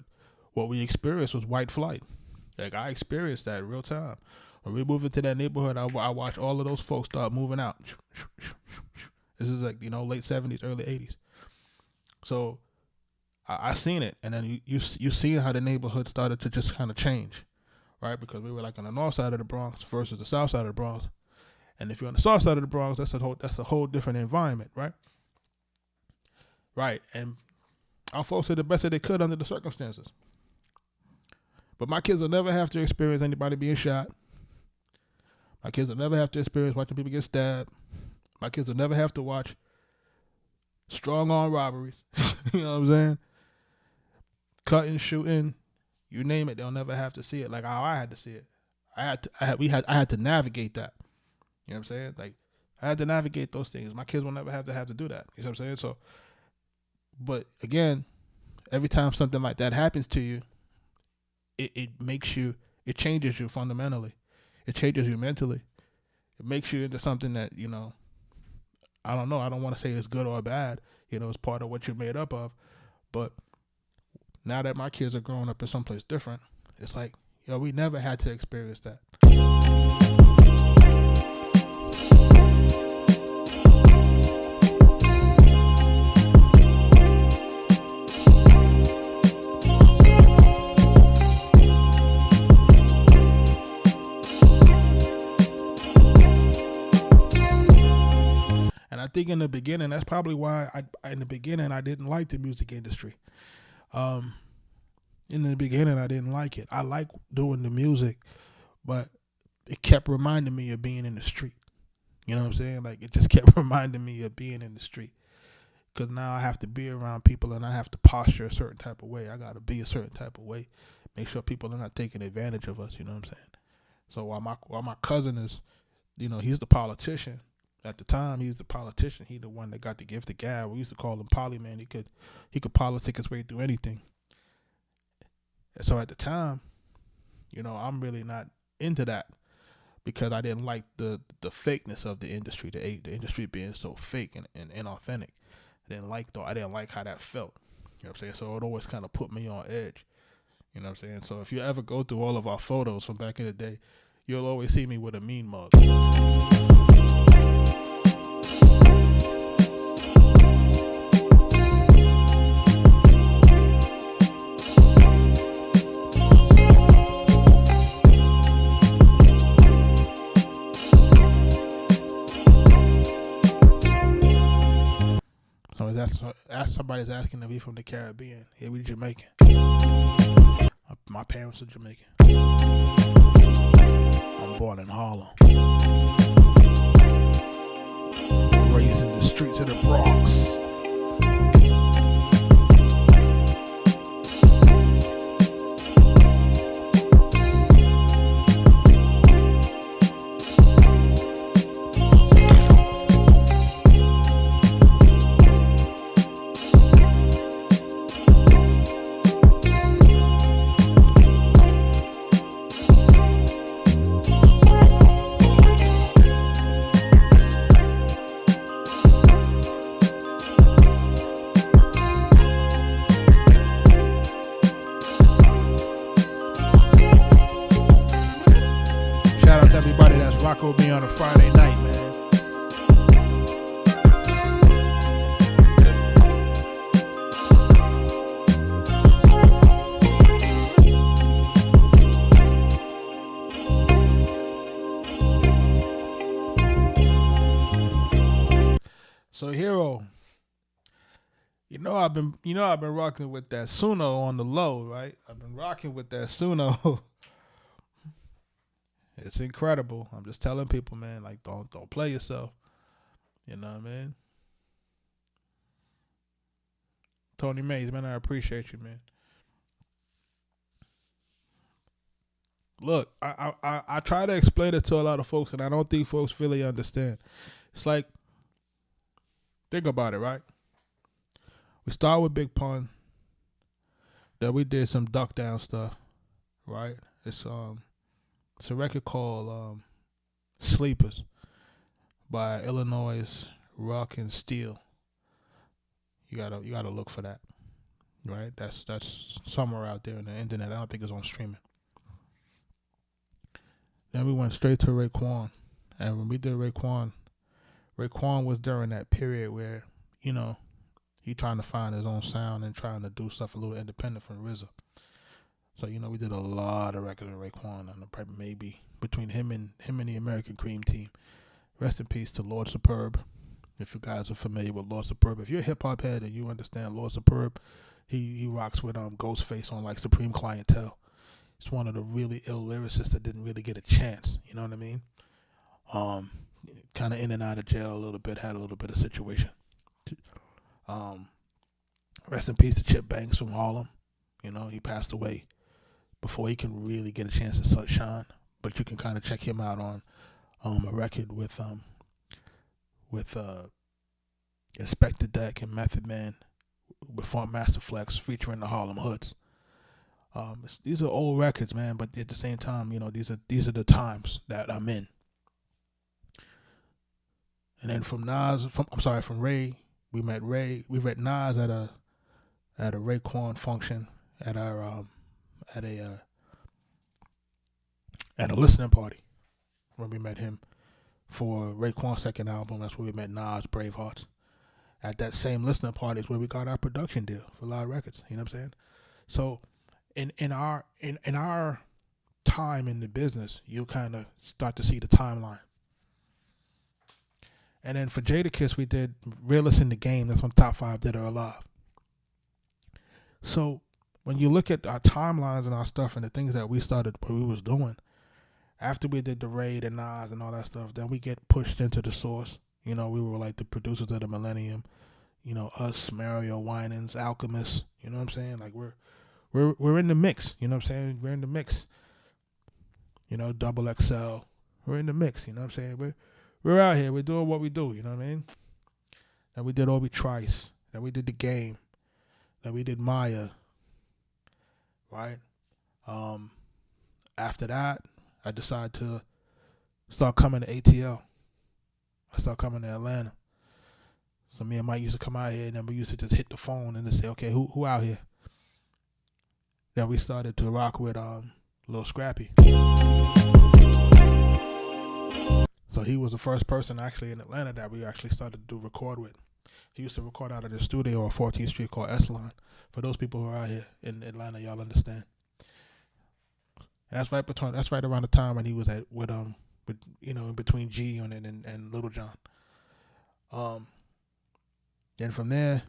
what we experienced was white flight. Like, I experienced that in real time. When we moved into that neighborhood, I watched all of those folks start moving out. This is like, late 70s, early 80s. So I seen it. And then you see how the neighborhood started to just kind of change, right? Because we were like on the north side of the Bronx versus the south side of the Bronx. And if you're on the south side of the Bronx, that's a whole different environment, right? Right. And our folks did the best that they could under the circumstances. But my kids will never have to experience anybody being shot. My kids will never have to experience watching people get stabbed. My kids will never have to watch strong arm robberies. You know what I'm saying? Cutting, shooting, you name it. They'll never have to see it like how I had to see it. I had to navigate that. You know what I'm saying? Like, I had to navigate those things. My kids will never have to do that. You know what I'm saying? So, but again, every time something like that happens to you, it changes you fundamentally. It changes you mentally. it makes you into something that, you know, I don't know. I don't want to say it's good or bad. You know, it's part of what you're made up of. But now that my kids are growing up in someplace different, it's like, yo, we never had to experience that. And I think in the beginning, that's probably why I didn't like the music industry. In the beginning, I didn't like it. I like doing the music, but it kept reminding me of being in the street. You know what I'm saying? Like, it just kept reminding me of being in the street. Because now I have to be around people and I have to posture a certain type of way. I got to be a certain type of way. Make sure people are not taking advantage of us. You know what I'm saying? So while my cousin is, you know, he's the politician. At the time, he's the politician. He the one that got the gift of gab. We used to call him Poly Man. He could politic his way through anything. And so at the time, you know, I'm really not into that because I didn't like the fakeness of the industry, the industry being so fake and inauthentic. I didn't like how that felt. You know what I'm saying? So it always kind of put me on edge. You know what I'm saying? So if you ever go through all of our photos from back in the day, you'll always see me with a mean mug. Somebody's asking to be from the Caribbean. Yeah, we Jamaican. My parents are Jamaican. I'm born in Harlem. Raised in the streets of the Bronx. Rock with me on a Friday night, man. So Hero, I've been rocking with that Suno on the low, right? I've been rocking with that Suno. It's incredible. I'm just telling people, man, like don't play yourself. You know what I mean? Tony Mays, man, I appreciate you, man. Look, I try to explain it to a lot of folks, and I don't think folks really understand. It's like, think about it, right? We start with Big Pun. Then we did some duck down stuff, right? It's a record called Sleepers by Illinois Rock and Steel. You gotta look for that, right? That's somewhere out there in the internet. I don't think it's on streaming. Then we went straight to Raekwon, and when we did Raekwon was during that period where, you know, he trying to find his own sound and trying to do stuff a little independent from RZA. So, you know, we did a lot of records with Raekwon, and probably maybe between him and the American Cream Team. Rest in peace to Lord Superb. If you guys are familiar with Lord Superb, if you're a hip hop head and you understand Lord Superb, he rocks with Ghostface on like Supreme Clientele. He's one of the really ill lyricists that didn't really get a chance. You know what I mean? Kind of in and out of jail a little bit, had a little bit of situation. Rest in peace to Chip Banks from Harlem. You know, he passed away before he can really get a chance to shine. But you can kind of check him out on a record with Inspector Deck and Method Man with Funk Master Flex featuring the Harlem Hoods. These are old records, man, but at the same time, you know, these are the times that I'm in. And then from Ray, we met Nas at a Raekwon function at our at a listening party when we met him for Raekwon's second album. That's where we met Nas, Bravehearts. At that same listening party is where we got our production deal for Live Records. You know what I'm saying? So in our time in the business, you kind of start to see the timeline. And then for Jadakiss, we did Realist in the Game. That's on Top 5 Dead or Alive. So when you look at our timelines and our stuff and the things that we was doing, after we did the Raid and Nas and all that stuff, then we get pushed into the Source. You know, we were like the producers of the Millennium. You know, us, Mario Winans, Alchemist. You know what I'm saying? Like we're in the mix. You know what I'm saying? We're in the mix. You know, Double XL. We're in the mix. You know what I'm saying? We're out here. We're doing what we do. You know what I mean? Then we did Obi Trice. Then we did The Game. Then we did Maya. Right? After that, I decided to start coming to ATL. I started coming to Atlanta. So me and Mike used to come out here, and then we used to just hit the phone and just say, okay, who out here? Then we started to rock with Lil Scrappy. So he was the first person actually in Atlanta that we actually started to record with. He used to record out of the studio on 14th Street called S-Line. For those people who are out here in Atlanta, y'all understand. And that's right around the time when he was with you know, in between G and Little John. Then from there,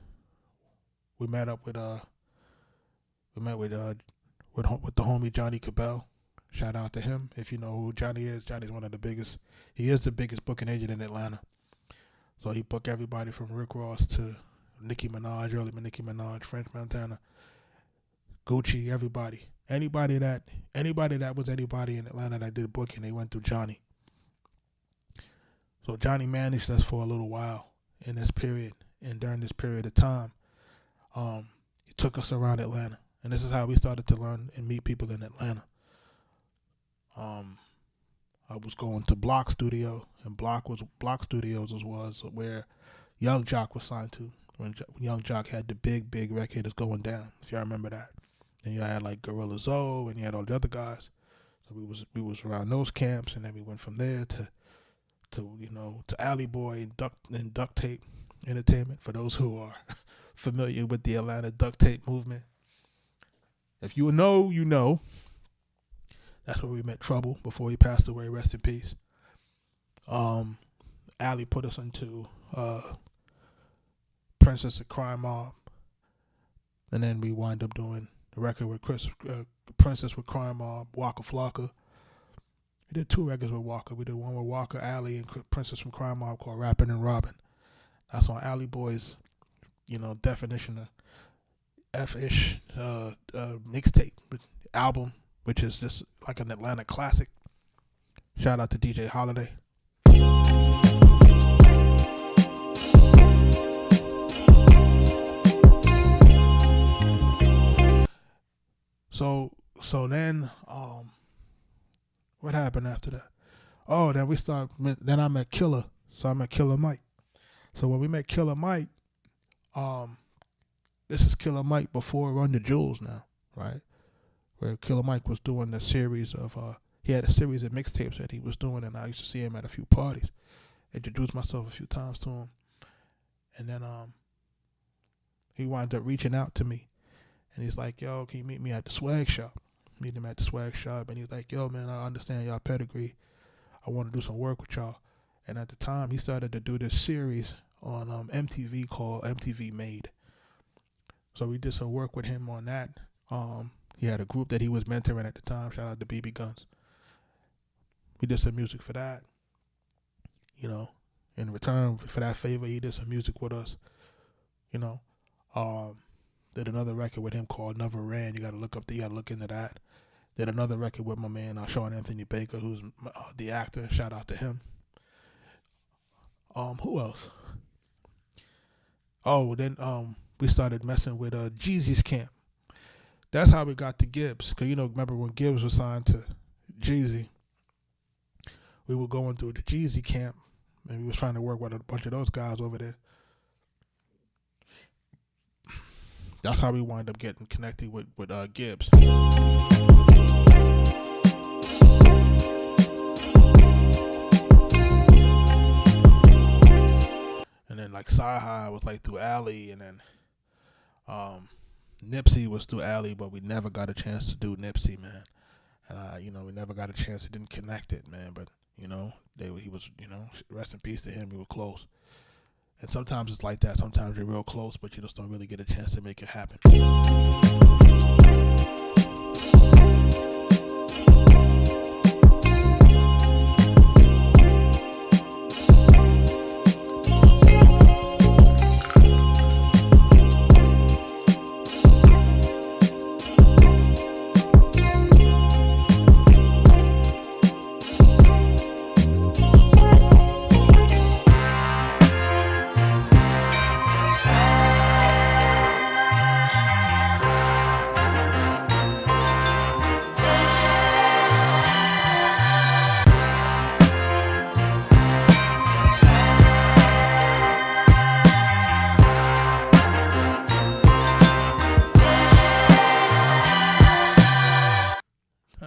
we met up with the homie Johnny Cabell. Shout out to him. If you know who Johnny is, Johnny's one of the biggest. He is the biggest booking agent in Atlanta. So he booked everybody from Rick Ross to Nicki Minaj, French Montana, Gucci, everybody. Anybody that was anybody in Atlanta that did booking, they went through Johnny. So Johnny managed us for a little while in this period, and during this period of time, he took us around Atlanta, and this is how we started to learn and meet people in Atlanta. I was going to Block Studio, and Block Studios was where Young Jock was signed to. When Young Jock had the big record that's going down, if y'all remember that. And you had like Gorilla Zoe, and you had all the other guys. So we was around those camps, and then we went from there to Alley Boy and Duct Tape Entertainment. For those who are familiar with the Atlanta duct tape movement, if you know, you know. That's where we met Trouble before he passed away. Rest in peace. Alley put us into Princess of Crime Mob, and then we wind up doing the record with Princess with Crime Mob, Waka Flocka. We did 2 records with Waka. We did one with Waka, Alley, and Princess from Crime Mob called Rappin' and Robbin'. That's on Alley Boy's, definition of F-ish mixtape album, which is just like an Atlanta classic. Shout out to DJ Holiday. So then, what happened after that? Oh, then I met Killer. So I met Killer Mike. So when we met Killer Mike, this is Killer Mike before Run the Jewels now, right? Where Killer Mike was doing a series of, he had a series of mixtapes that he was doing, and I used to see him at a few parties. Introduced myself a few times to him. And then he wound up reaching out to me. And he's like, yo, can you meet me at the swag shop? Meet him at the swag shop. And he's like, yo, man, I understand y'all pedigree. I want to do some work with y'all. And at the time, he started to do this series on MTV called MTV Made. So we did some work with him on that. He had a group that he was mentoring at the time. Shout out to BB Guns. We did some music for that. In return for that favor, he did some music with us. Did another record with him called Never Ran. You gotta look into that. Did another record with my man Sean Anthony Baker, who's the actor. Shout out to him. Who else? Oh, then we started messing with Jeezy's camp. That's how we got to Gibbs. Cause remember when Gibbs was signed to Jeezy, we were going through the Jeezy camp Maybe he was trying to work with a bunch of those guys over there. That's how we wind up getting connected with Gibbs. And then like Sci-Hi was like through Alley, and then Nipsey was through Alley, but we never got a chance to do Nipsey, man. And you know, we never got a chance. It didn't connect it, man. But you know, he was, you know, rest in peace to him. We were close. And sometimes it's like that. Sometimes you're real close, but you just don't really get a chance to make it happen.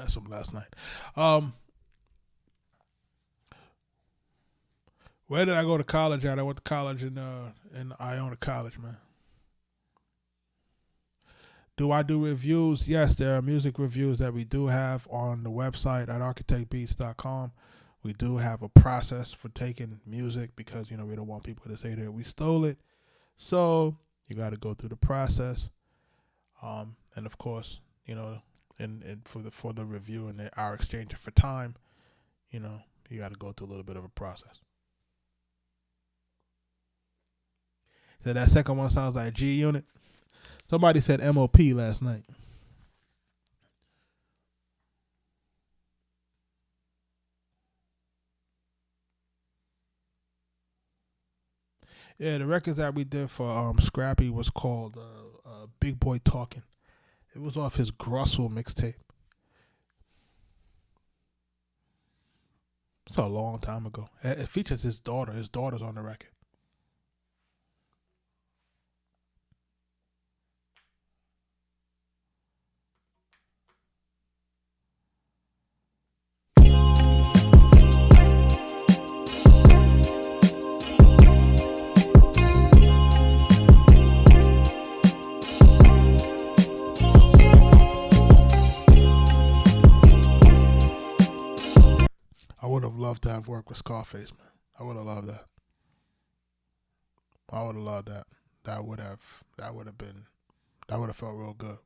Some last night. Where did I go to college at? I went to college in Iona College, man. Do I do reviews? Yes, there are music reviews that we do have on the website at arkatechbeatz.com. We do have a process for taking music because, you know, we don't want people to say that we stole it. So you got to go through the process. And of course, you know, and for the review and our exchange for time, you know, you got to go through a little bit of a process. So that second one sounds like G Unit. Somebody said MOP last night. Yeah, the records that we did for Scrappy was called Big Boy Talking. It was off his Grussel mixtape. It's a long time ago. It features his daughter. His daughter's on the record. I would have loved to have worked with Scarface, man. I would have loved that. I would have loved that. That would have felt real good.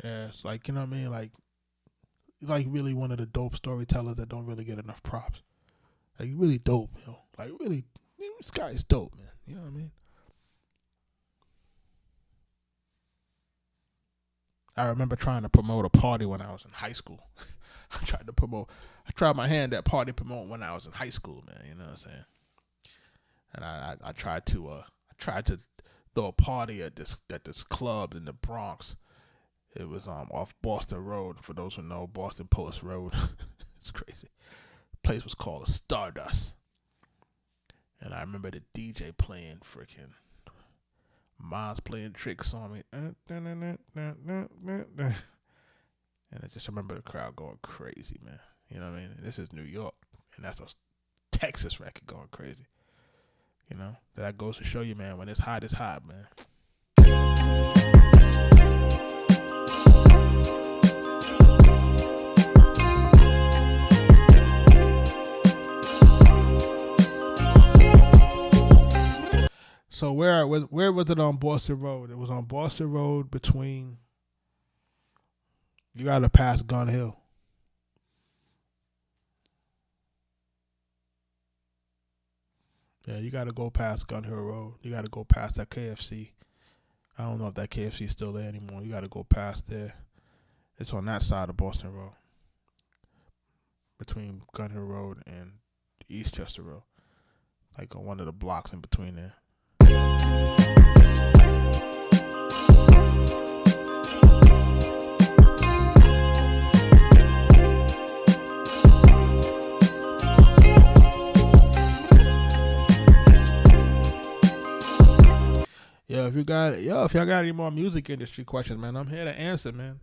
Yeah, it's like, you know what I mean? Like really one of the dope storytellers that don't really get enough props. Like, really dope, you know? Like, really, this guy is dope, man. You know what I mean? I remember trying to promote a party when I was in high school. I tried my hand at party promoting when I was in high school, man. You know what I'm saying? And I tried to throw a party at this club in the Bronx. It was off Boston Road. For those who know, Boston Post Road. It's crazy. The place was called Stardust. And I remember the DJ playing freaking Miles playing tricks on me. And I just remember the crowd going crazy, man. You know what I mean? This is New York, and that's a Texas record going crazy. You know? That goes to show you, man, when it's hot, man. So where was it on Boston Road? It was on Boston Road between, you gotta pass Gun Hill. Yeah, you gotta go past Gun Hill Road. You gotta go past that KFC. I don't know if that KFC is still there anymore. You gotta go past there. It's on that side of Boston Road. Between Gun Hill Road and Eastchester Road. Like on one of the blocks in between there. if y'all got any more music industry questions, man, I'm here to answer, man.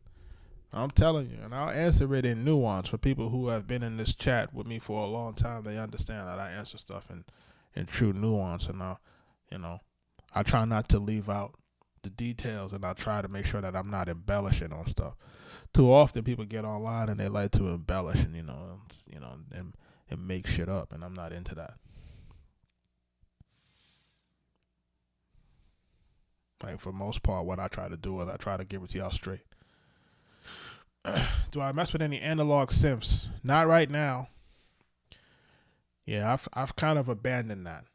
I'm telling you, and I'll answer it in nuance for people who have been in this chat with me for a long time. They understand that I answer stuff in true nuance, and I try not to leave out the details, and I try to make sure that I'm not embellishing on stuff. Too often, people get online and they like to embellish and and make shit up, and I'm not into that. Like, for the most part, what I try to do is I try to give it to y'all straight. Do I mess with any analog synths? Not right now. Yeah, I've kind of abandoned that.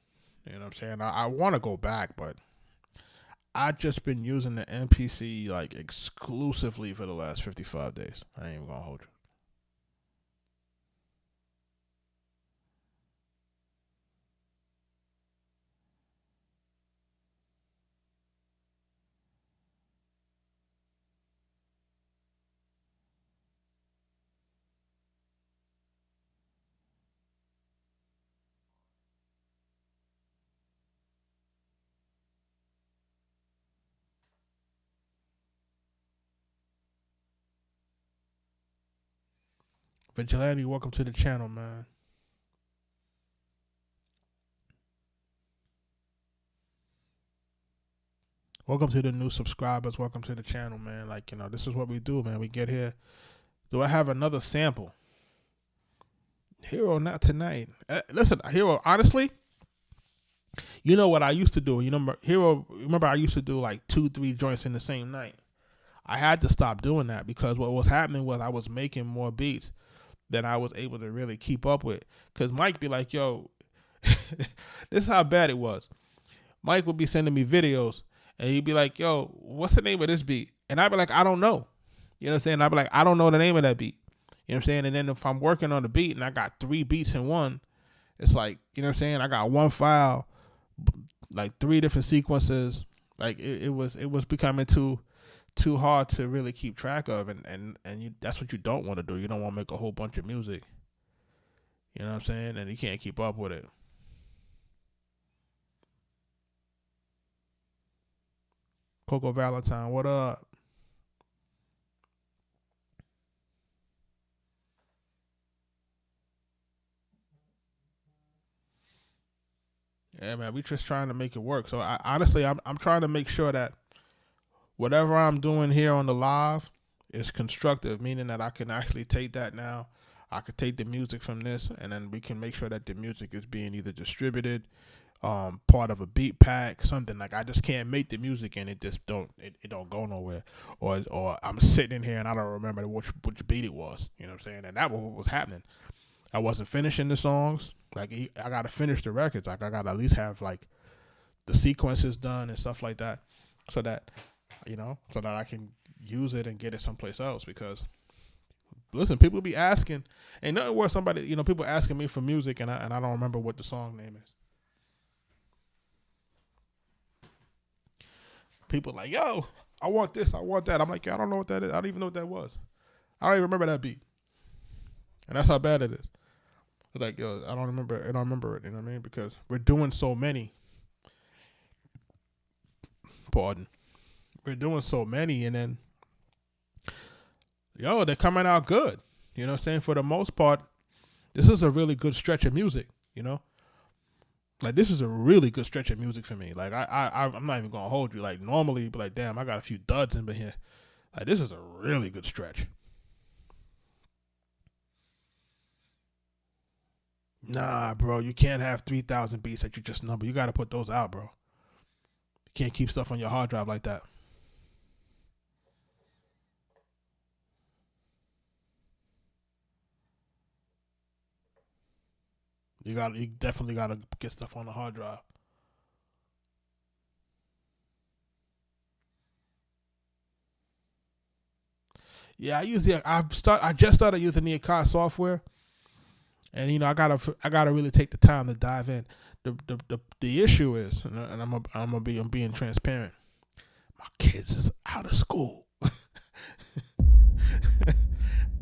You know what I'm saying? I want to go back, but I've just been using the MPC like exclusively for the last 55 days. I ain't even gonna hold you. Vigilante, welcome to the channel, man. Welcome to the new subscribers. Welcome to the channel, man. Like, this is what we do, man. We get here. Do I have another sample? Hero, not tonight. Listen, Hero, honestly, you know what I used to do? Remember I used to do like 2-3 joints in the same night. I had to stop doing that because what was happening was I was making more beats than I was able to really keep up with. Because Mike be like, yo, this is how bad it was. Mike would be sending me videos, and he'd be like, yo, what's the name of this beat? And I'd be like, I don't know. You know what I'm saying? I'd be like, I don't know the name of that beat. You know what I'm saying? And then if I'm working on the beat and I got 3 beats in one, it's like, you know what I'm saying? I got one file, like 3 different sequences. Like it was becoming too hard to really keep track of, and that's what you don't want to do. You don't want to make a whole bunch of music. You know what I'm saying? And you can't keep up with it. Coco Valentine, what up? Yeah, man, we just trying to make it work. So honestly, I'm trying to make sure that whatever I'm doing here on the live is constructive, meaning that I can actually take that now. I could take the music from this, and then we can make sure that the music is being either distributed, part of a beat pack, something. Like, I just can't make the music and it just don't go nowhere, or I'm sitting in here and I don't remember which beat it was. You know what I'm saying? And that was what was happening. I wasn't finishing the songs. Like, I gotta finish the records. Like, I gotta at least have like the sequences done and stuff like that, so that I can use it and get it someplace else. Because listen, people be asking, ain't nothing worse somebody, people asking me for music and I don't remember what the song name is. People like, yo, I want this, I want that. I'm like, yeah, I don't know what that is. I don't even know what that was. I don't even remember that beat. And that's how bad it is. It's like, yo, I don't remember it, you know what I mean? Because we're doing so many. Pardon. We're doing so many, and then, they're coming out good. You know what I'm saying? For the most part, this is a really good stretch of music, Like, this is a really good stretch of music for me. Like, I'm not even going to hold you. Like, normally, but like, damn, I got a few duds in here. Like, this is a really good stretch. Nah, bro, you can't have 3,000 beats that you just number. You got to put those out, bro. You can't keep stuff on your hard drive like that. You definitely gotta get stuff on the hard drive. Yeah, I just started using the Akai software, and I gotta really take the time to dive in. The issue is, and I'm being transparent. My kids is out of school.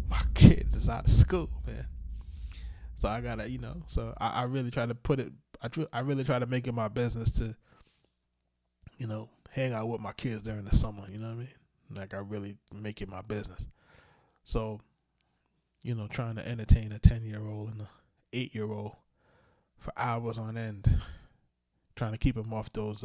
My kids is out of school, man. So I gotta, so I really try to put it. I really try to make it my business to, hang out with my kids during the summer. You know what I mean? Like I really make it my business. So, you know, trying to entertain a 10-year-old and a 8-year-old for hours on end, trying to keep them off those,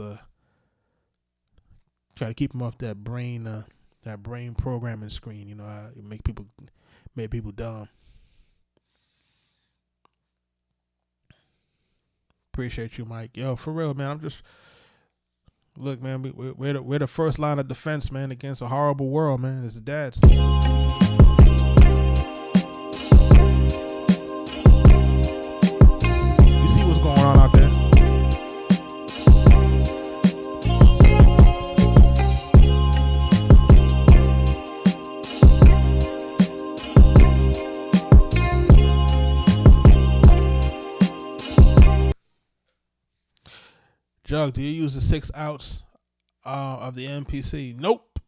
try to keep them off that brain programming screen. You know, it make people dumb. Appreciate you, Mike. Yo, for real, man. Look, man. We're the first line of defense, man, against a horrible world, man. It's the dads. You see what's going on out there? Jug, do you use the 6 outs of the MPC? Nope.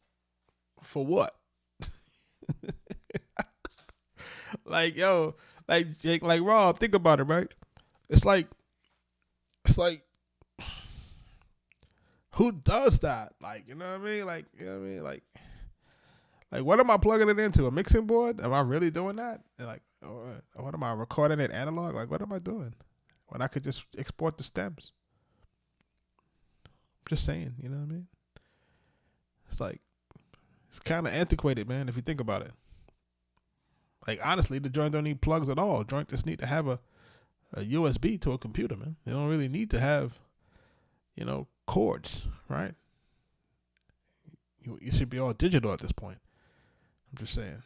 For what? Like, yo, like Rob, think about it, right? It's like, who does that? Like, you know what I mean? Like, you know what I mean? Like what am I plugging it into? A mixing board? Am I really doing that? And like, or what am I recording it analog? Like, what am I doing when I could just export the stems? Just saying, you know what I mean? It's like, it's kind of antiquated, man, if you think about it. Like, honestly, the joint don't need plugs at all. Joint just need to have a USB to a computer, man. They don't really need to have, you know, cords, right? You should be all digital at this point. I'm just saying.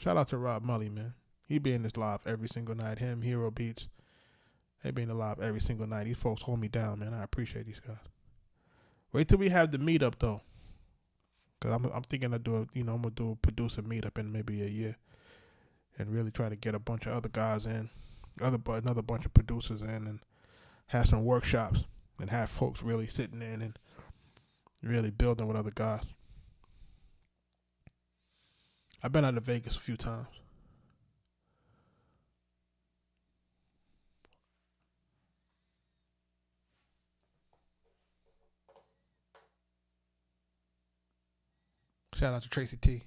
Shout out to Rob Mully, man. He be in this live every single night. Him, Hero Beats. They be in the live every single night. These folks hold me down, man. I appreciate these guys. Wait till we have the meetup, though. Because I'm thinking of doing, I'm going to do a producer meetup in maybe a year. And really try to get a bunch of other guys in. Another bunch of producers in. And have some workshops. And have folks really sitting in and really building with other guys. I've been out to Vegas a few times. Shout out to Tracy T.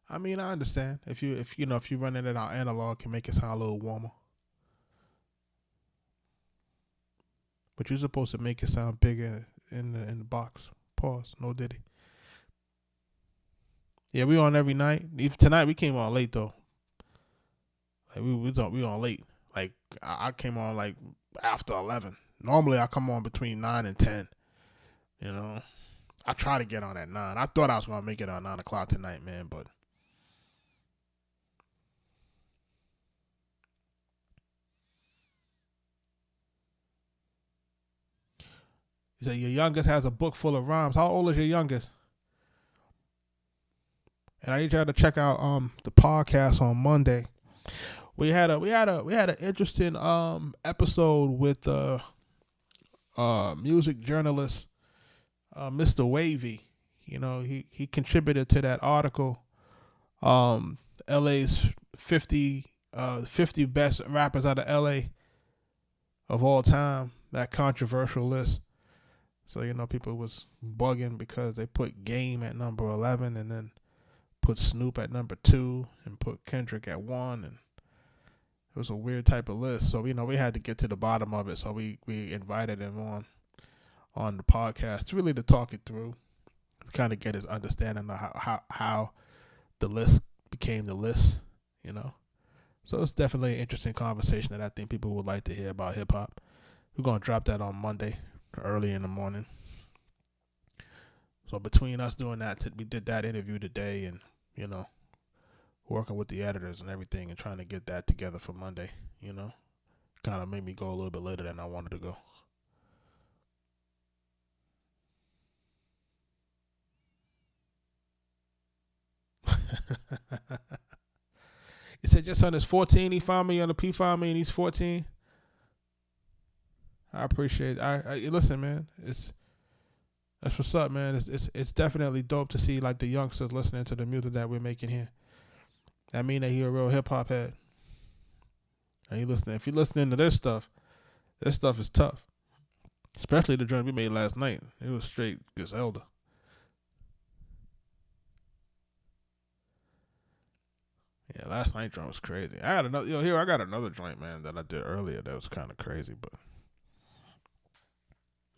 I mean, I understand if you run it out analog, can make it sound a little warmer. But you're supposed to make it sound bigger in the box. Pause. No diddy. Yeah, we on every night. Even tonight we came on late though. Like we on late. Like I came on like after 11. Normally I come on between 9 and 10. You know, I try to get on at 9. I thought I was gonna make it on 9 o'clock tonight, man, but he said your youngest has a book full of rhymes. How old is your youngest? And I need y'all to check out the podcast on Monday. We had an interesting episode with music journalist Mr. Wavy. You know, he contributed to that article, LA's 50 best rappers out of LA of all time, that controversial list. So, you know, people was bugging because they put Game at number 11 and then put Snoop at number 2 and put Kendrick at 1, and it was a weird type of list. So, you know, we had to get to the bottom of it. So we invited him on the podcast really to talk it through, to kind of get his understanding of how the list became the list, you know. So it's definitely an interesting conversation that I think people would like to hear about hip hop. We're going to drop that on Monday, early in the morning. So between us doing that, we did that interview today and, you know, working with the editors and everything and trying to get that together for Monday, you know. Kind of made me go a little bit later than I wanted to go. He said your son is 14. He found me on the P found me and he's 14. I appreciate it. I listen, man. That's what's up, man. It's definitely dope to see like the youngsters listening to the music that we're making here. That mean that he a real hip hop head. And if you listening to this stuff is tough. Especially the joint we made last night. It was straight Griselda. Yeah, last night joint was crazy. I got another joint, man, that I did earlier that was kind of crazy, but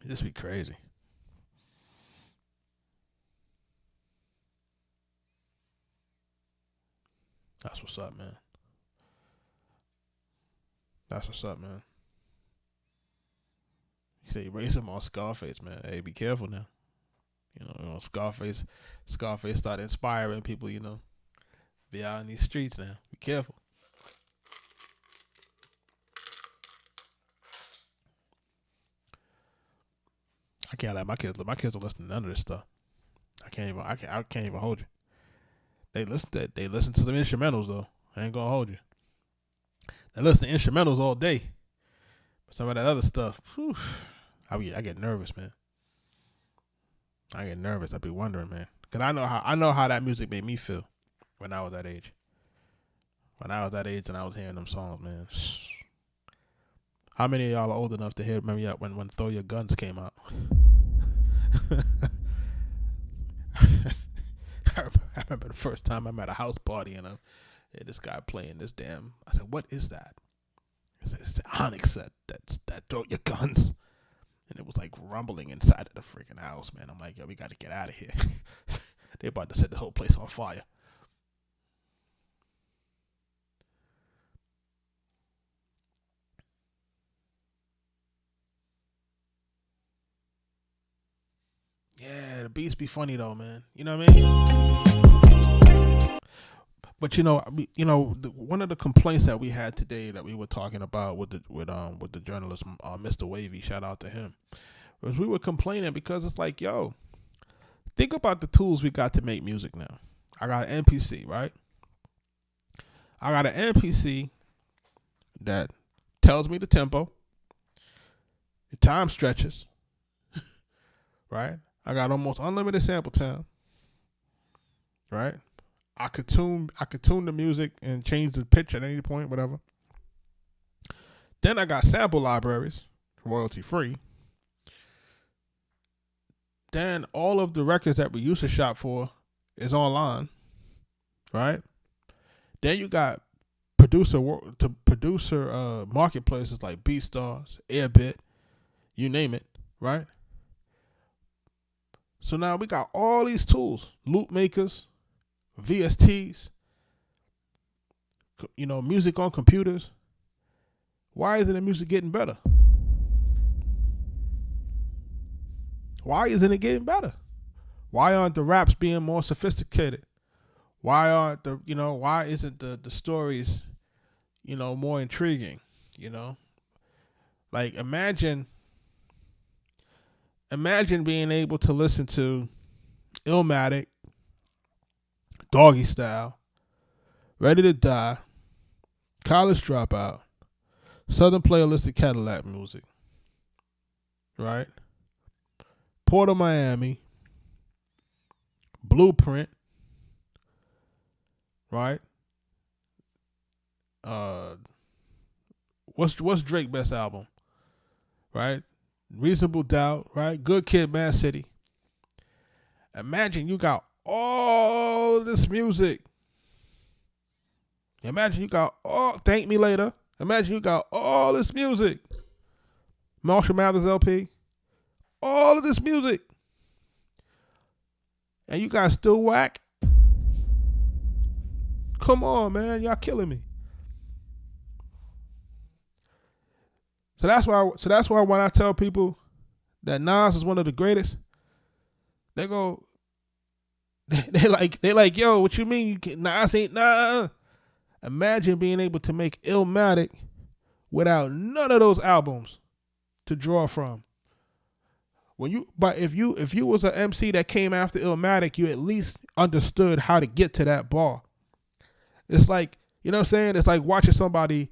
it just be crazy. That's what's up, man. That's what's up, man. You say you raise him on Scarface, man. Hey, be careful now. Scarface started inspiring people, be out in these streets now. Be careful. I can't let my kids don't listen to none of this stuff. I can't even hold you. They listen to some instrumentals though. I ain't gonna hold you. They listen to instrumentals all day. But some of that other stuff, whew, I get nervous, man. I get nervous. I be wondering, man. Cause I know how that music made me feel when I was that age. When I was that age and I was hearing them songs, man. How many of y'all are old enough to hear remember when Throw Your Guns came out? I remember the first time I'm at a house party and this guy playing this damn. I said, "What is that?" I said, "It's Onyx that Throw Your Guns," and it was like rumbling inside of the freaking house, man. I'm like, "Yo, we got to get out of here." They about to set the whole place on fire. Yeah, the beats be funny though, man. You know what I mean? But one of the complaints that we had today that we were talking about with the journalist, Mr. Wavy, shout out to him, was we were complaining because it's like, yo, think about the tools we got to make music now. I got an MPC, right? I got an MPC that tells me the tempo, the time stretches, right? I got almost unlimited sample time, right? I could tune the music and change the pitch at any point, whatever. Then I got sample libraries, royalty free. Then all of the records that we used to shop for is online, right? Then you got producer marketplaces like BeatStars, Airbit, you name it, right? So now we got all these tools, loop makers, VSTs, music on computers. Why isn't the music getting better? Why isn't it getting better? Why aren't the raps being more sophisticated? Why isn't the stories, more intriguing? Like imagine being able to listen to Illmatic, Doggy Style, Ready to Die, College Dropout, Southern Playalistic Cadillac Music, right? Port of Miami, Blueprint, right? What's Drake's best album, right? Reasonable Doubt, right? Good Kid, Mad City. Imagine you got all this music. Imagine you got Thank Me Later. Imagine you got all this music. Marshall Mathers LP. All of this music. And you guys still whack? Come on, man. Y'all killing me. So that's why when I tell people that Nas is one of the greatest, they like, yo, what you mean? Nas ain't nah. Imagine being able to make Illmatic without none of those albums to draw from. But if you was an MC that came after Illmatic, you at least understood how to get to that bar. It's like, you know what I'm saying? It's like watching somebody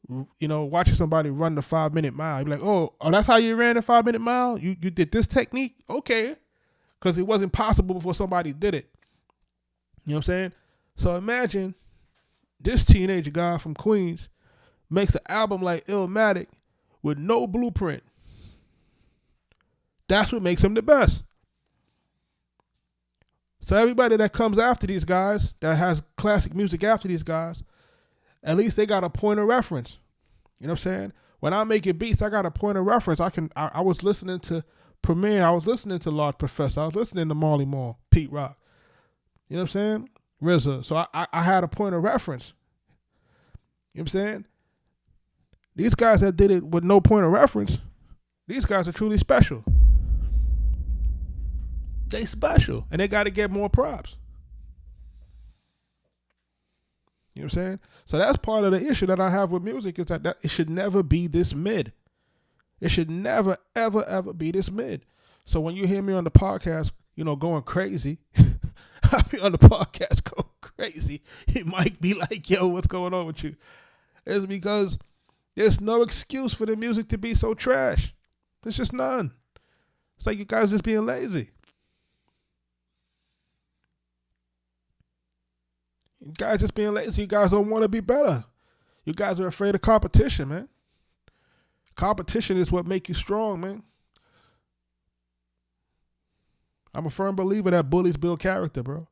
run the 5-minute mile. You're like, oh, that's how you ran the 5-minute mile? You did this technique? Okay. Because it wasn't possible before somebody did it. You know what I'm saying? So imagine this teenage guy from Queens makes an album like Illmatic with no blueprint. That's what makes him the best. So everybody that comes after these guys, that has classic music after these guys, at least they got a point of reference. You know what I'm saying? When I'm making beats, I got a point of reference. I was listening to Premier. I was listening to Large Professor. I was listening to Marley Marl, Pete Rock. You know what I'm saying? RZA. So I had a point of reference. You know what I'm saying? These guys that did it with no point of reference, these guys are truly special. They special. And they got to get more props. You know what I'm saying? So that's part of the issue that I have with music is that it should never be this mid. It should never, ever, ever be this mid. So when you hear me on the podcast, going crazy, I be on the podcast going crazy. It might be like, yo, what's going on with you? It's because there's no excuse for the music to be so trash. There's just none. It's like you guys just being lazy. You guys just being lazy. You guys don't want to be better. You guys are afraid of competition, man. Competition is what make you strong, man. I'm a firm believer that bullies build character, bro.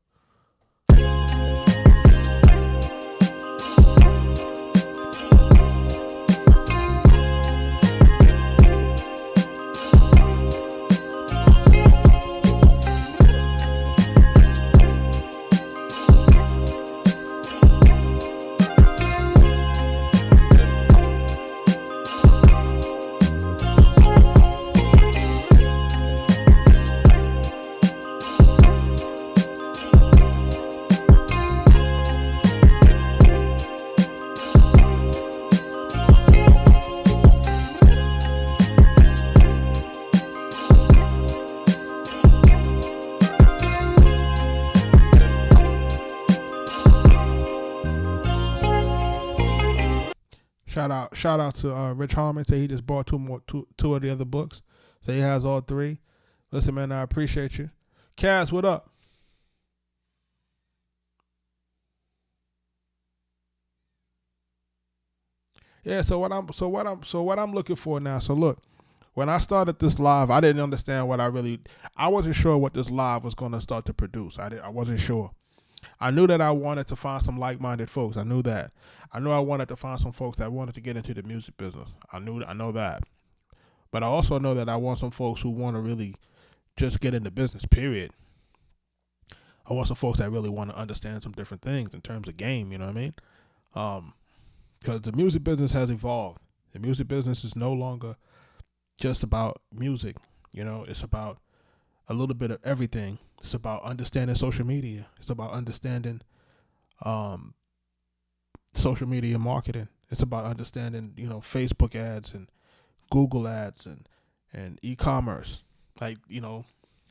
Shout out to Rich Harmon. Say he just bought two of the other books. So he has all three. Listen, man, I appreciate you. Cass, what up? Yeah. So what I'm looking for now. So look, when I started this live, I didn't understand I wasn't sure what this live was going to start to produce. I wasn't sure. I knew that I wanted to find some like-minded folks. I knew that. I knew I wanted to find some folks that wanted to get into the music business. I know that. But I also know that I want some folks who want to really just get into business, period. I want some folks that really want to understand some different things in terms of game, you know what I mean? Because the music business has evolved. The music business is no longer just about music. It's about a little bit of everything. It's about understanding social media. It's about understanding social media marketing. It's about understanding, Facebook ads and Google ads and e-commerce. Like,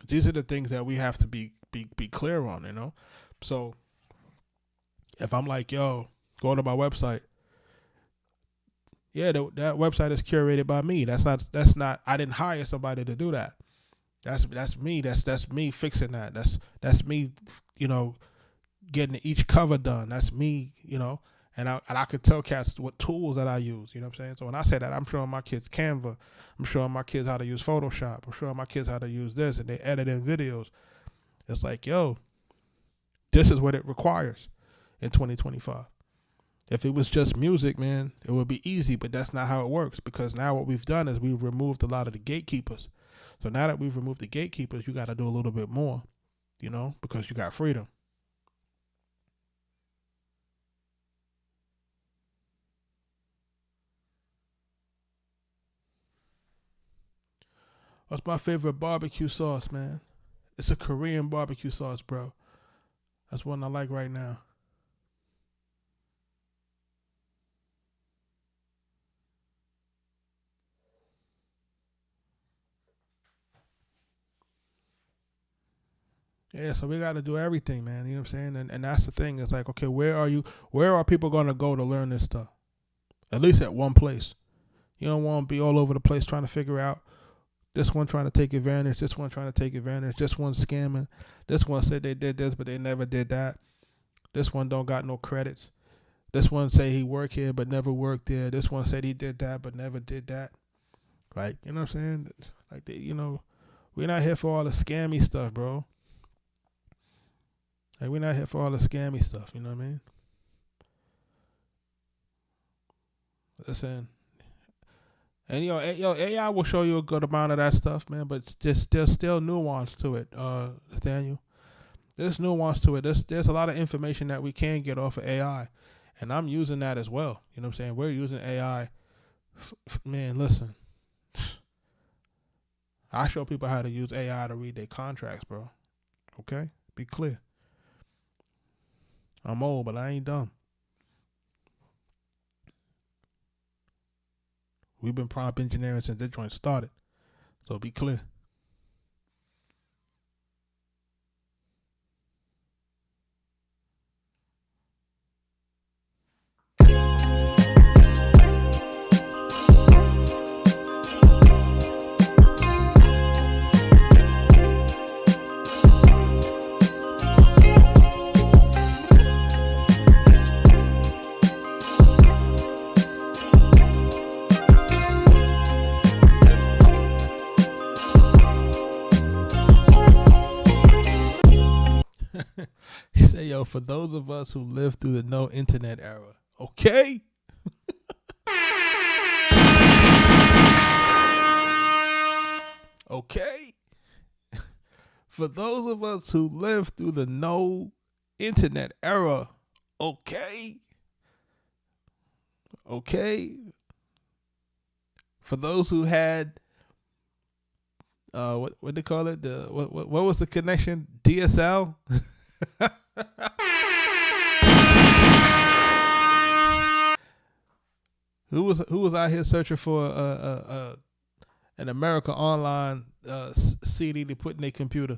these are the things that we have to be clear on, So if I'm like, yo, go to my website. Yeah, that website is curated by me. That's not I didn't hire somebody to do that. That's me. That's me fixing that. That's me, getting each cover done. That's me, and I could tell cats what tools that I use. You know what I'm saying? So when I say that, I'm showing my kids Canva. I'm showing my kids how to use Photoshop. I'm showing my kids how to use this, and they edit in videos. It's like, yo, this is what it requires in 2025. If it was just music, man, it would be easy, but that's not how it works, because now what we've done is we've removed a lot of the gatekeepers. So now that we've removed the gatekeepers, you got to do a little bit more, because you got freedom. What's my favorite barbecue sauce, man? It's a Korean barbecue sauce, bro. That's one I like right now. Yeah, so we got to do everything, man. You know what I'm saying? And that's the thing. It's like, okay, where are people going to go to learn this stuff? At least at one place. You don't want to be all over the place trying to figure out this one trying to take advantage, this one trying to take advantage, this one scamming, this one said they did this, but they never did that. This one don't got no credits. This one say he worked here but never worked there. This one said he did that but never did that. Like, you know what I'm saying? Like, we're not here for all the scammy stuff, bro. Like, we're not here for all the scammy stuff, you know what I mean? Listen. And AI will show you a good amount of that stuff, man, but there's still nuance to it, Nathaniel. There's nuance to it. There's a lot of information that we can get off of AI. And I'm using that as well. You know what I'm saying? We're using AI. Man, listen. I show people how to use AI to read their contracts, bro. Okay? Be clear. I'm old, but I ain't dumb. We've been prompt engineering since this joint started. So be clear. He said, yo, for those of us who lived through the no internet era, okay? Okay? For those of us who lived through the no internet era, okay? Okay? For those who had what they call it? What was the connection? DSL? Who was out here searching for an America Online CD to put in their computer?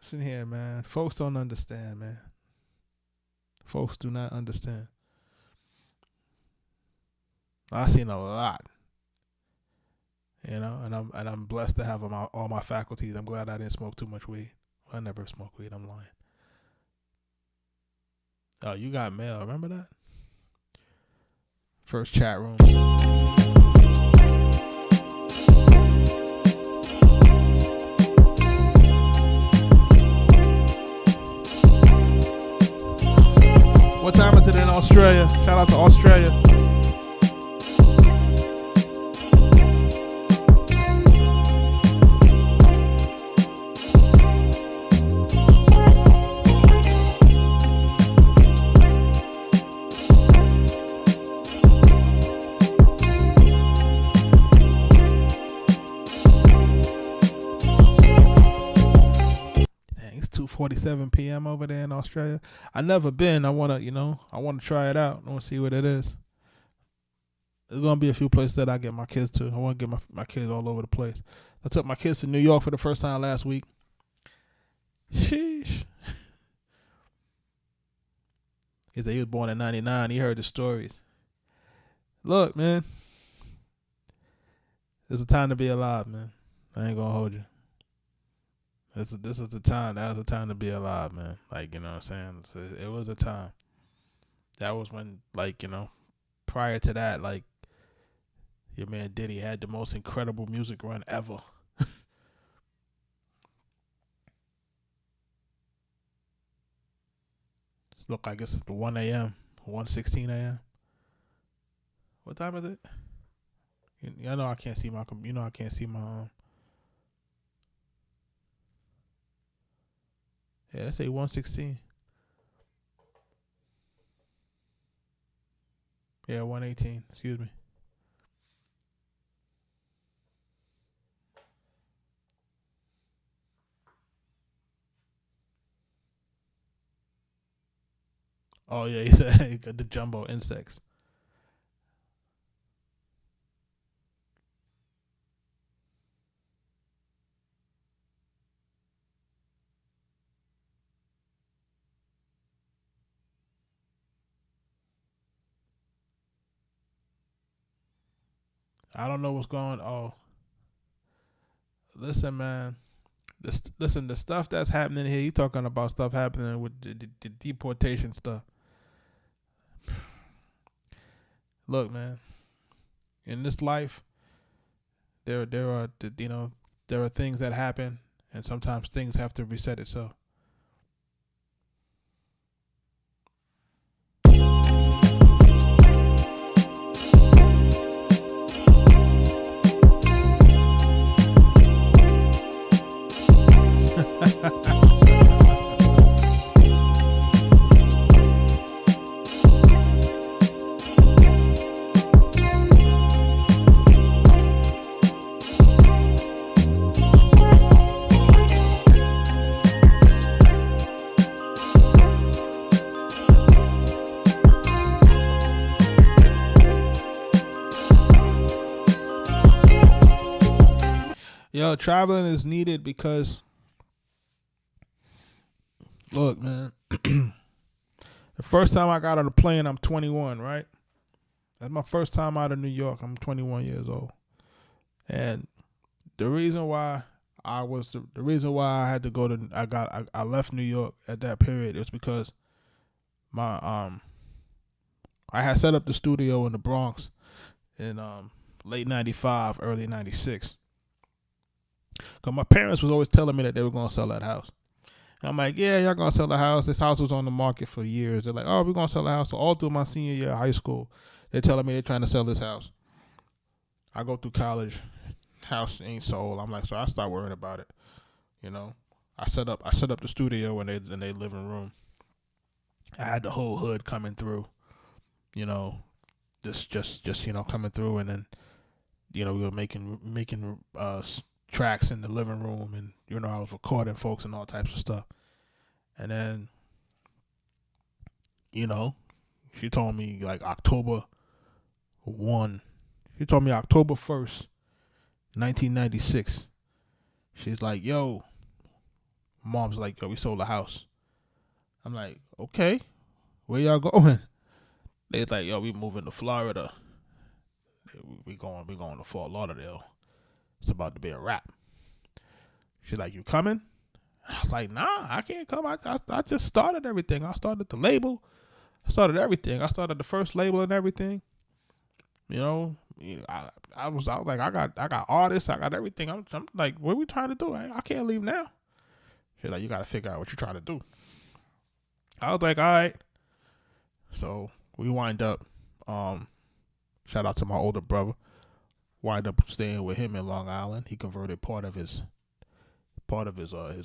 Listen here, man. Folks don't understand, man. Folks do not understand. I've seen a lot, you know, and I'm blessed to have all my faculties. I'm glad I didn't smoke too much weed. I never smoked weed. I'm lying. Oh, you got mail. Remember that? First chat room. What time is it in Australia? Shout out to Australia. It's 2:47 p.m. over there in Australia. I never been. I wanna try it out. I wanna see what it is. There's gonna be a few places that I get my kids to. I wanna get my kids all over the place. I took my kids to New York for the first time last week. Sheesh. He said he was born in '99. He heard the stories. Look, man. It's a time to be alive, man. I ain't gonna hold you. This is the time. That was the time to be alive, man. Like, you know what I'm saying? It was a time. That was when, like, you know, prior to that, like, your man Diddy had the most incredible music run ever. It look like it's 1 a.m., 1:16 a.m. What time is it? I know I can't see my. I can't see my. Yeah, let's say 1:16. Yeah, 1:18. Excuse me. Oh yeah, he said he got the jumbo insects. I don't know what's going on. Oh, listen, man. Listen, the stuff that's happening here, you talking about stuff happening with the deportation stuff. Look, man, in this life, there are things that happen, and sometimes things have to reset itself. Yo, traveling is needed because, look, man, the first time I got on a plane, I'm 21, right? That's my first time out of New York. I'm 21 years old. And the reason why I had to go to, I left New York at that period is because I had set up the studio in the Bronx in late 95, early 96. Because my parents was always telling me that they were going to sell that house. And I'm like, yeah, y'all going to sell the house. This house was on the market for years. They're like, oh, we're going to sell the house. So all through my senior year of high school, they're telling me they're trying to sell this house. I go through college, house ain't sold. I'm like, so I start worrying about it. You know, I set up the studio in their living room. I had the whole hood coming through, you know, just coming through, and then, you know, we were making tracks in the living room, and you know, I was recording folks and all types of stuff. And then, you know, she told me like October 1st, 1996. She's like, yo, mom's like, yo, we sold the house. I'm like, okay, where y'all going? They's like, yo, we moving to Florida. We going to Fort Lauderdale. It's about to be a wrap. She's like, you coming? I was like, nah, I can't come. I just started everything. I started the label. I started everything. I started the first label and everything. You know, I was like, I got artists. I got everything. I'm like, what are we trying to do? I can't leave now. She's like, you got to figure out what you're trying to do. I was like, all right. So we wind up, shout out to my older brother, wind up staying with him in Long Island. He converted part of his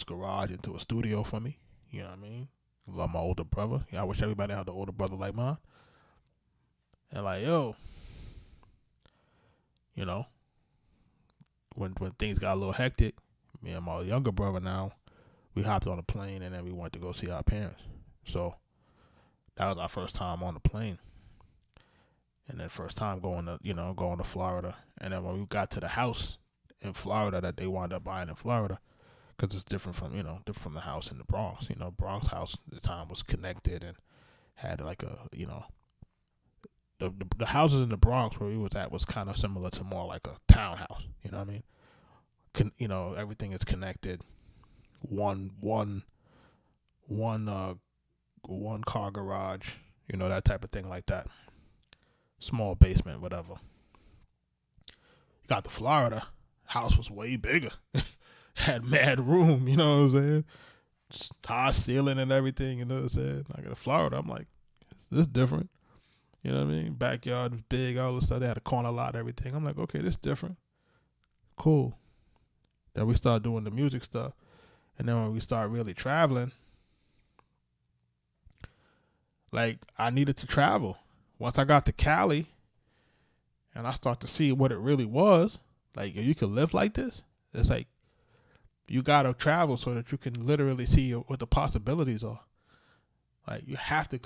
garage into a studio for me. You know what I mean? Love my older brother. Yeah, I wish everybody had an older brother like mine. And like, yo, you know, when things got a little hectic, me and my younger brother now, we hopped on a plane and then we went to go see our parents. So that was our first time on the plane. And then first time going to Florida. And then when we got to the house in Florida that they wound up buying in Florida, because it's different from the house in the Bronx. You know, Bronx house at the time was connected and had like a, you know, the houses in the Bronx where we was at was kind of similar to more like a townhouse. You know what I mean? Everything is connected. One car garage, you know, that type of thing like that. Small basement, whatever. Got to Florida, house was way bigger. Had mad room, you know what I'm saying? Just high ceiling and everything, you know what I'm saying? I got to Florida, I'm like, this is different. You know what I mean? Backyard was big, all this stuff. They had a corner lot, everything. I'm like, okay, this is different. Cool. Then we start doing the music stuff. And then when we start really traveling, like, I needed to travel. Once I got to Cali and I start to see what it really was, like, you could live like this. It's like, you got to travel so that you can literally see what the possibilities are. Like, you have to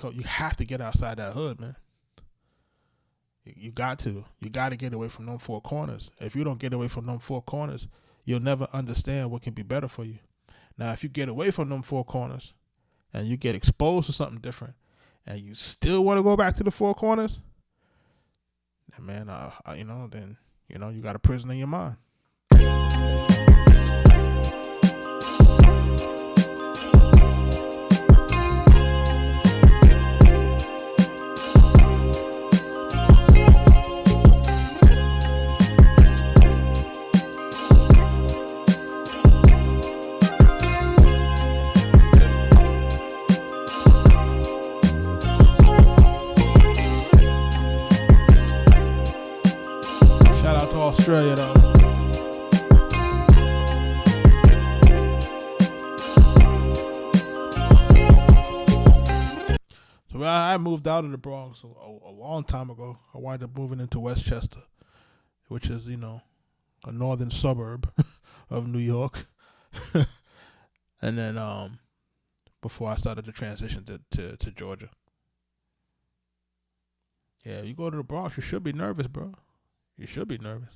get outside that hood, man. You got to get away from them four corners. If you don't get away from them four corners, you'll never understand what can be better for you. Now, if you get away from them four corners and you get exposed to something different and you still want to go back to the four corners, then, man, you got a prison in your mind. Australia though. So I moved out of the Bronx a long time ago. I wound up moving into Westchester, which is, a northern suburb of New York. And then before I started to transition to Georgia. Yeah, you go to the Bronx, you should be nervous, bro. You should be nervous.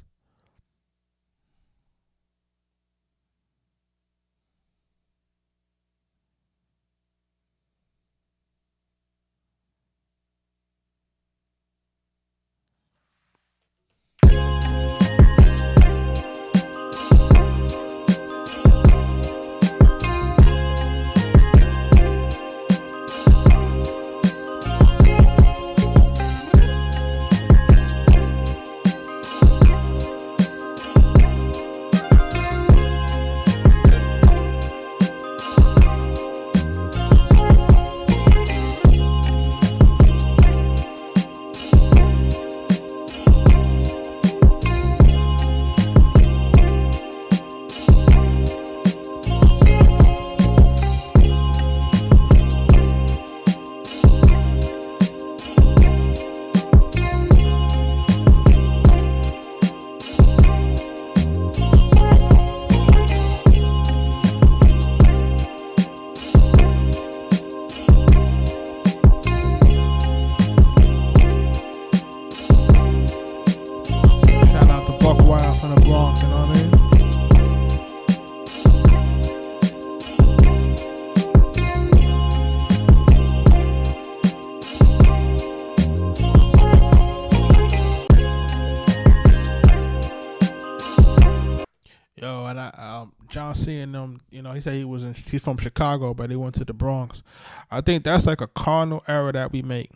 John C. and them, he said he's from Chicago, but he went to the Bronx. I think that's like a cardinal error that we make,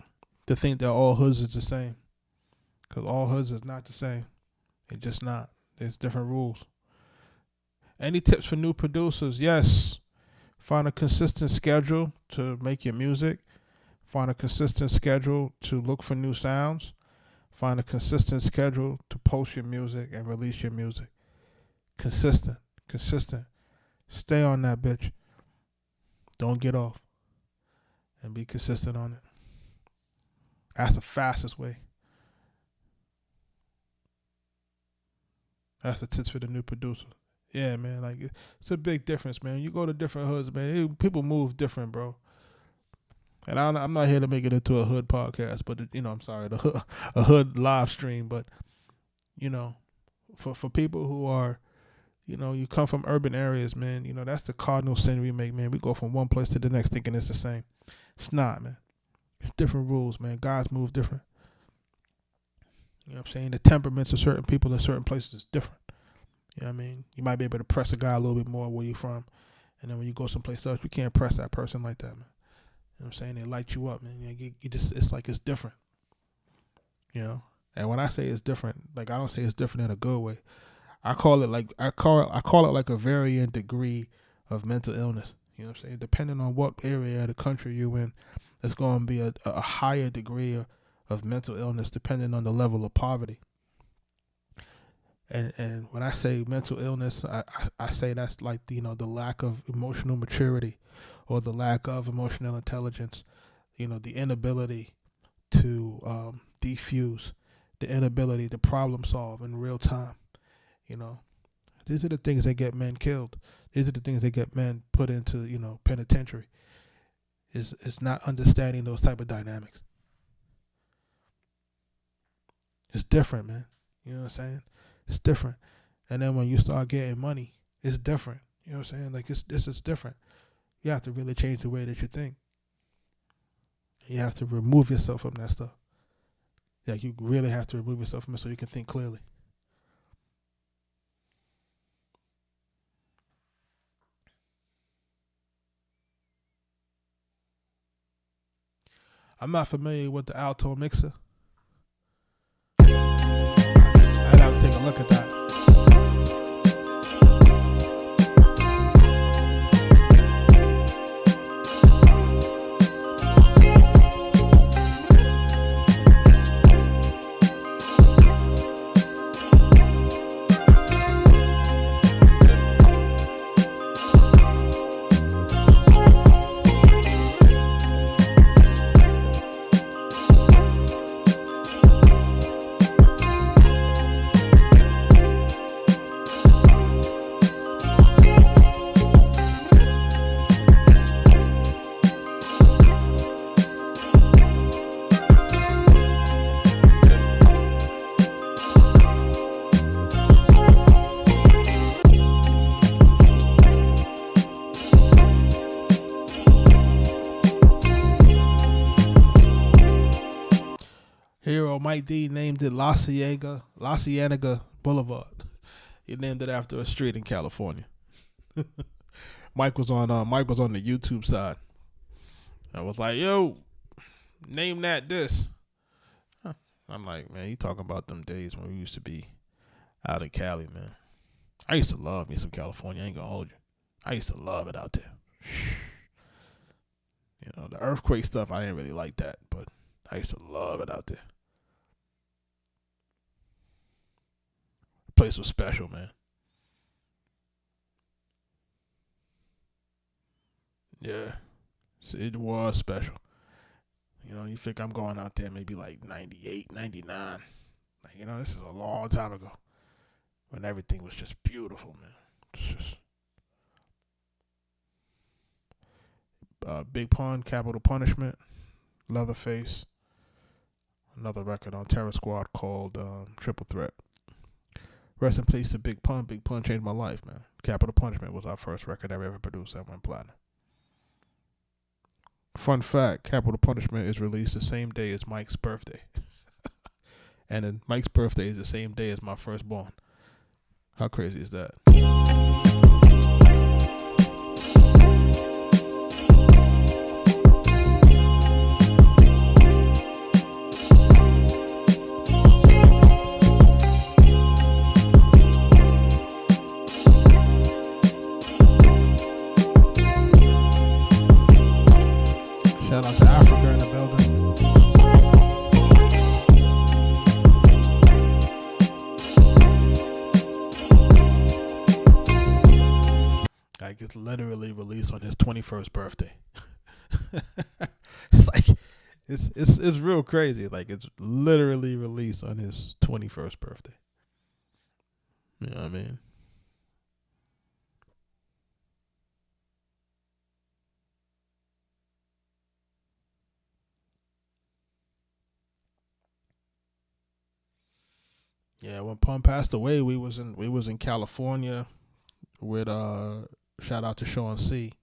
to think that all hoods is the same. Because all hoods is not the same. It's just not. There's different rules. Any tips for new producers? Yes. Find a consistent schedule to make your music. Find a consistent schedule to look for new sounds. Find a consistent schedule to post your music and release your music. Consistent. Stay on that bitch. Don't get off. And be consistent on it. That's the fastest way. That's the tips for the new producer. Yeah, man. Like, it's a big difference, man. You go to different hoods, man. People move different, bro. And I'm not here to make it into a hood podcast, but I'm sorry, a hood live stream. But for people who are, you come from urban areas, man. That's the cardinal sin we make, man. We go from one place to the next thinking it's the same. It's not, man. It's different rules, man. Guys move different. You know what I'm saying? The temperaments of certain people in certain places is different. You know what I mean? You might be able to press a guy a little bit more where you're from. And then when you go someplace else, you can't press that person like that, man. You know what I'm saying? They light you up, man. You just, it's like it's different. And when I say it's different, like, I don't say it's different in a good way. I call it like a varying degree of mental illness. You know what I'm saying? Depending on what area of the country you're in, there's going to be a higher degree of mental illness depending on the level of poverty. And when I say mental illness, I say that's like the lack of emotional maturity or the lack of emotional intelligence, the inability to defuse, the inability to problem solve in real time. These are the things that get men killed. These are the things that get men put into, penitentiary. It's not understanding those type of dynamics. It's different, man. You know what I'm saying? It's different. And then when you start getting money, it's different. You know what I'm saying? Like, this is different. You have to really change the way that you think. You have to remove yourself from that stuff. Like, you really have to remove yourself from it so you can think clearly. I'm not familiar with the alto mixer. I'd have to take a look at that. Hero Mike D named it La Cienega Boulevard. He named it after a street in California. Mike was on the YouTube side. I was like, yo, name that this. Huh. I'm like, man, you talking about them days when we used to be out in Cali, man. I used to love me some California. I ain't gonna hold you. I used to love it out there. You know, the earthquake stuff, I didn't really like that, but I used to love it out there. The place was special, man. Yeah, it was special. You know, you think I'm going out there maybe like 98, 99. Like, you know, this is a long time ago when everything was just beautiful, man. It's just Big Pun, Capital Punishment, Leatherface, another record on Terror Squad called Triple Threat. Rest in peace to Big Pun. Big Pun changed my life, man. Capital Punishment was our first record I ever produced that went platinum. Fun fact, Capital Punishment is released the same day as Mike's birthday. And then Mike's birthday is the same day as my firstborn. How crazy is that? Shout out to Africa in the building. Like, it's literally released on his 21st birthday. It's like it's real crazy. Like, it's literally released on his 21st birthday. You know what I mean? Yeah, when Pun passed away, we was in California with shout out to Sean C.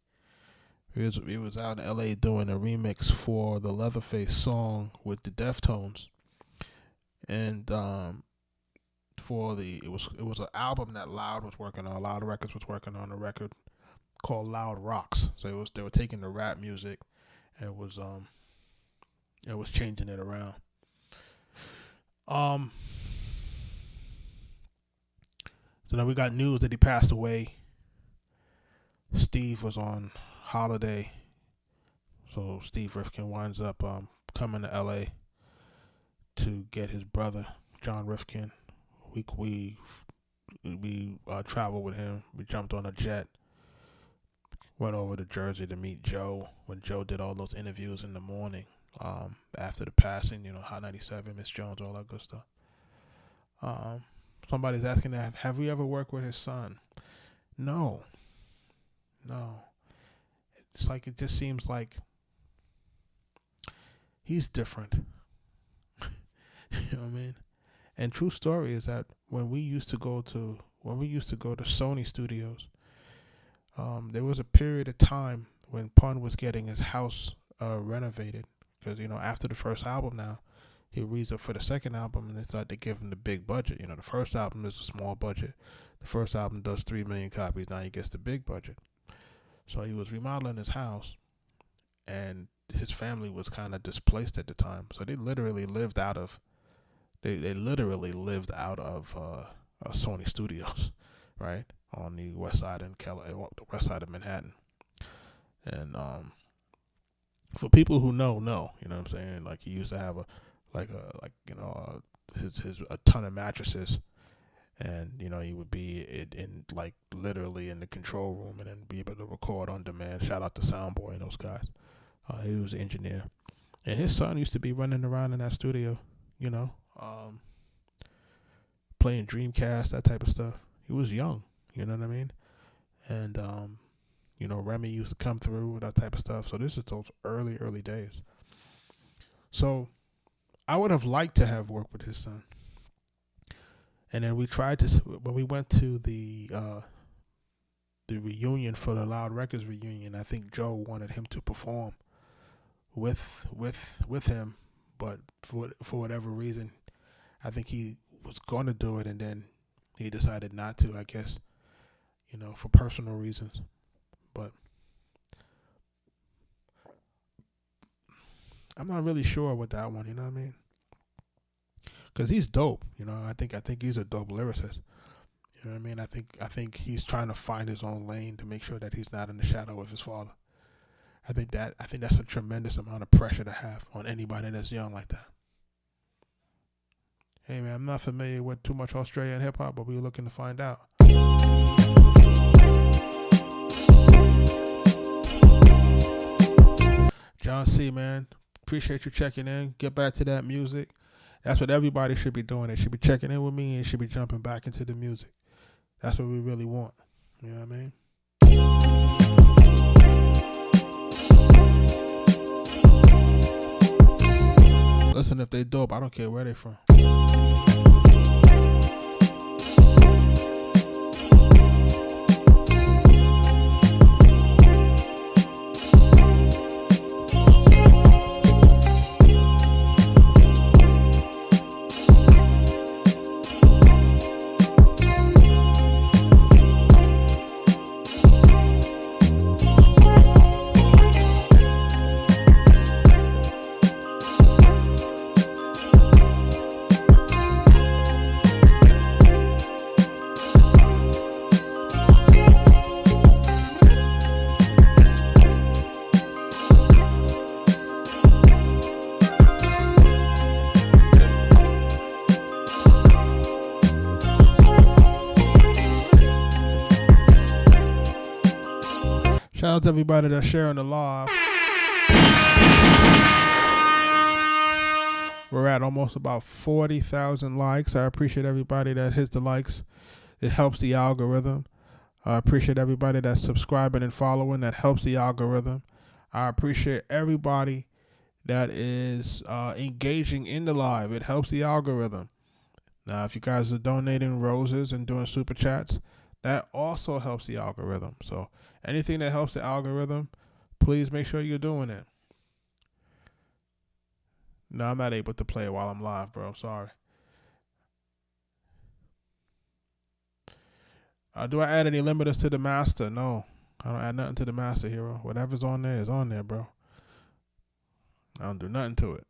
We was out in LA doing a remix for the Leatherface song with the Deftones. And it was an album that Loud was working on. Loud Records was working on a record called Loud Rocks. So they were taking the rap music and it was changing it around. So then we got news that he passed away. Steve was on holiday, so Steve Rifkin winds up coming to LA to get his brother John Rifkin. We traveled with him. We jumped on a jet, went over to Jersey to meet Joe when Joe did all those interviews in the morning after the passing. You know, Hot 97, Miss Jones, all that good stuff. Somebody's asking that, have we ever worked with his son? No. It's like, it just seems like he's different. You know what I mean? And true story is that when we used to go to Sony Studios, there was a period of time when Pun was getting his house renovated, because, you know, after the first album now, he reads up for the second album, and they started to give him the big budget. You know, the first album is a small budget. The first album does 3 million copies. Now he gets the big budget. So he was remodeling his house, and his family was kind of displaced at the time. So they literally lived out of, Sony Studios, right, on the west side the west side of Manhattan. And for people who know, you know what I'm saying? Like, he used to have a ton of mattresses, and, you know, he would be in like literally in the control room and then be able to record on demand. Shout out to Soundboy and those guys. He was an engineer, and his son used to be running around in that studio, you know, playing Dreamcast, that type of stuff. He was young, you know what I mean? And you know, Remy used to come through, that type of stuff. So this is those early days. So I would have liked to have worked with his son. And then we tried to, when we went to the reunion for the Loud Records reunion, I think Joe wanted him to perform with him, but for whatever reason, I think he was going to do it, and then he decided not to, I guess, for personal reasons. But I'm not really sure with that one, you know what I mean? Because he's dope, I think he's a dope lyricist. You know what I mean? I think he's trying to find his own lane to make sure that he's not in the shadow of his father. I think that's a tremendous amount of pressure to have on anybody that's young like that. Hey man, I'm not familiar with too much Australian hip hop, but we were looking to find out. John C, man, appreciate you checking in. Get back to that music. That's what everybody should be doing. They should be checking in with me and should be jumping back into the music. That's what we really want. You know what I mean? Listen, if they dope, I don't care where they from. Shout out to everybody that's sharing the live. We're at almost about 40,000 likes. I appreciate everybody that hits the likes. It helps the algorithm. I appreciate everybody that's subscribing and following. That helps the algorithm. I appreciate everybody that is engaging in the live. It helps the algorithm. Now, if you guys are donating roses and doing super chats, that also helps the algorithm. So anything that helps the algorithm, please make sure you're doing it. No, I'm not able to play it while I'm live, bro. I'm sorry. Do I add any limiters to the master? No. I don't add nothing to the master, hero. Whatever's on there is on there, bro. I don't do nothing to it.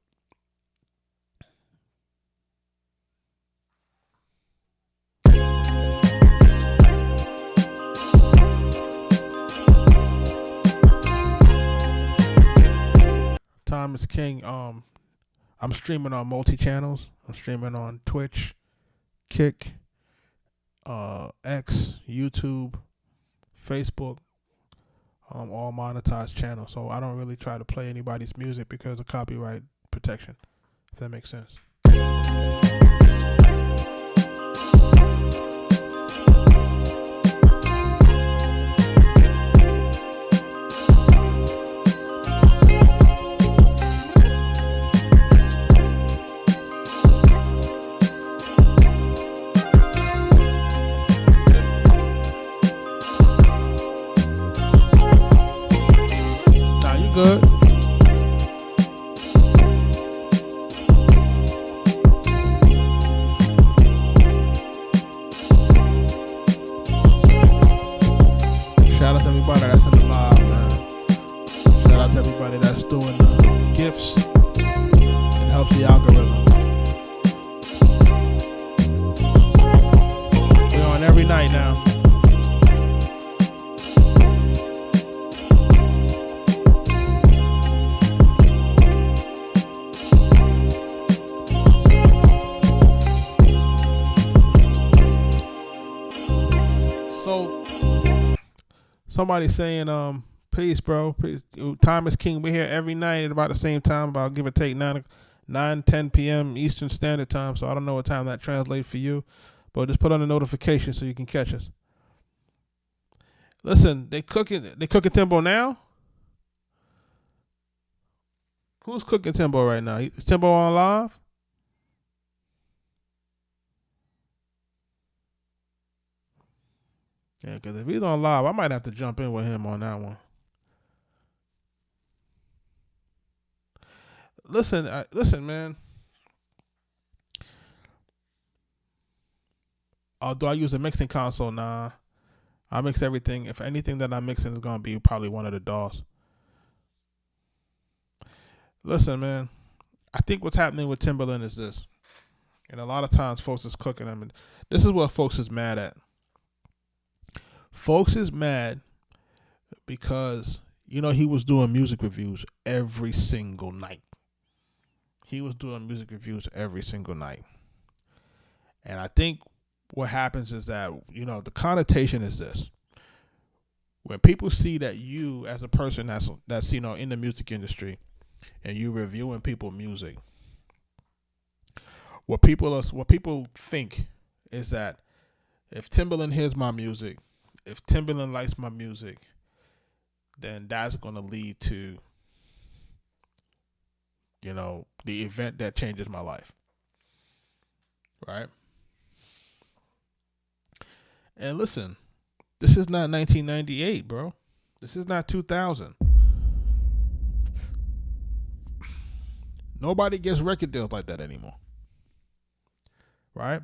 Time is king. I'm streaming on multi-channels. I'm streaming on Twitch, Kick, X, YouTube, Facebook, all monetized channels. So I don't really try to play anybody's music because of copyright protection, if that makes sense. Good. Shout out to everybody that's in the live, man. Shout out to everybody that's doing the gifts. It helps the algorithm. We're on every night now. Somebody saying, peace, bro. Peace. Time is king. We're here every night at about the same time, about give or take 10 p.m. Eastern Standard Time. So I don't know what time that translates for you, but just put on a notification so you can catch us. Listen, they cooking Timbo now. Who's cooking Timbo right now? Is Timbo on live? Yeah, because if he's on live, I might have to jump in with him on that one. listen, man. Do I use a mixing console? Nah. I mix everything. If anything that I'm mixing is gonna be probably one of the DAWs. Listen, man. I think what's happening with Timberland is this, and a lot of times folks is cooking them, and this is what folks is mad at. Folks is mad because he was doing music reviews every single night. He was doing music reviews every single night, and I think what happens is that the connotation is this: when people see that you as a person that's in the music industry and you reviewing people music, what people think is that if Timberland hears my music, if Timberland likes my music, then that's going to lead to the event that changes my life, right? And listen, this is not 1998, bro. This is not 2000. Nobody gets record deals like that anymore, right?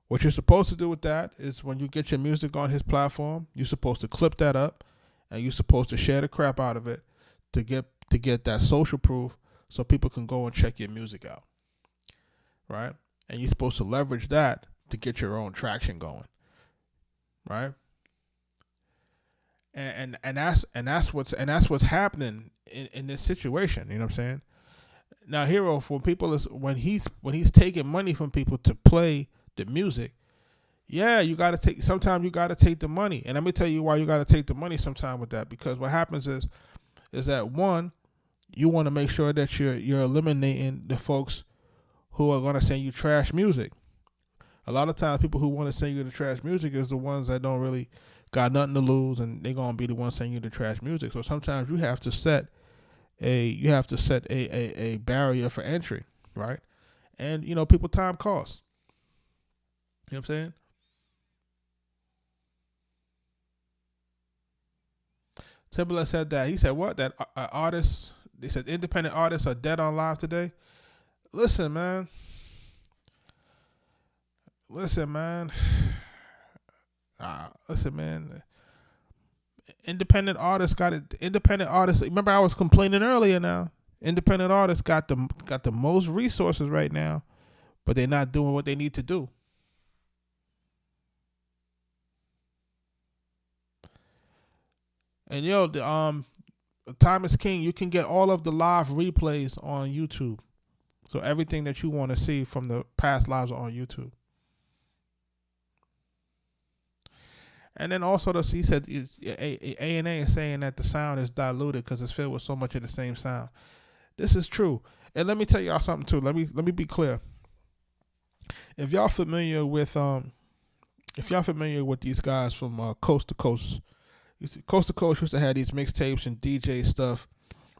What you're supposed to do with that is when you get your music on his platform, you're supposed to clip that up, and you're supposed to share the crap out of it to get that social proof so people can go and check your music out, right? And you're supposed to leverage that to get your own traction going, right? And that's what's happening in this situation. You know what I'm saying? Now, Hero, when he's taking money from people to play the music, yeah, sometimes you gotta take the money. And let me tell you why you gotta take the money sometime with that. Because what happens is that, one, you want to make sure that you're eliminating the folks who are gonna send you trash music. A lot of times people who want to send you the trash music is the ones that don't really got nothing to lose, and they're gonna be the ones sending you the trash music. So sometimes you have to set a barrier for entry, right? And people time costs. You know what I'm saying? Timberland said that. He said what? That artists, they said independent artists are dead on live today. Listen, man. Listen, man. Independent artists got it. Independent artists. Remember, I was complaining earlier. Now, independent artists got the most resources right now, but they're not doing what they need to do. And Time is King. You can get all of the live replays on YouTube. So everything that you want to see from the past lives are on YouTube. And then also, he said A&A is saying that the sound is diluted because it's filled with so much of the same sound. This is true. And let me tell y'all something too. Let me be clear. If y'all familiar with these guys from Coast to Coast. Coast to Coast used to have these mixtapes and DJ stuff,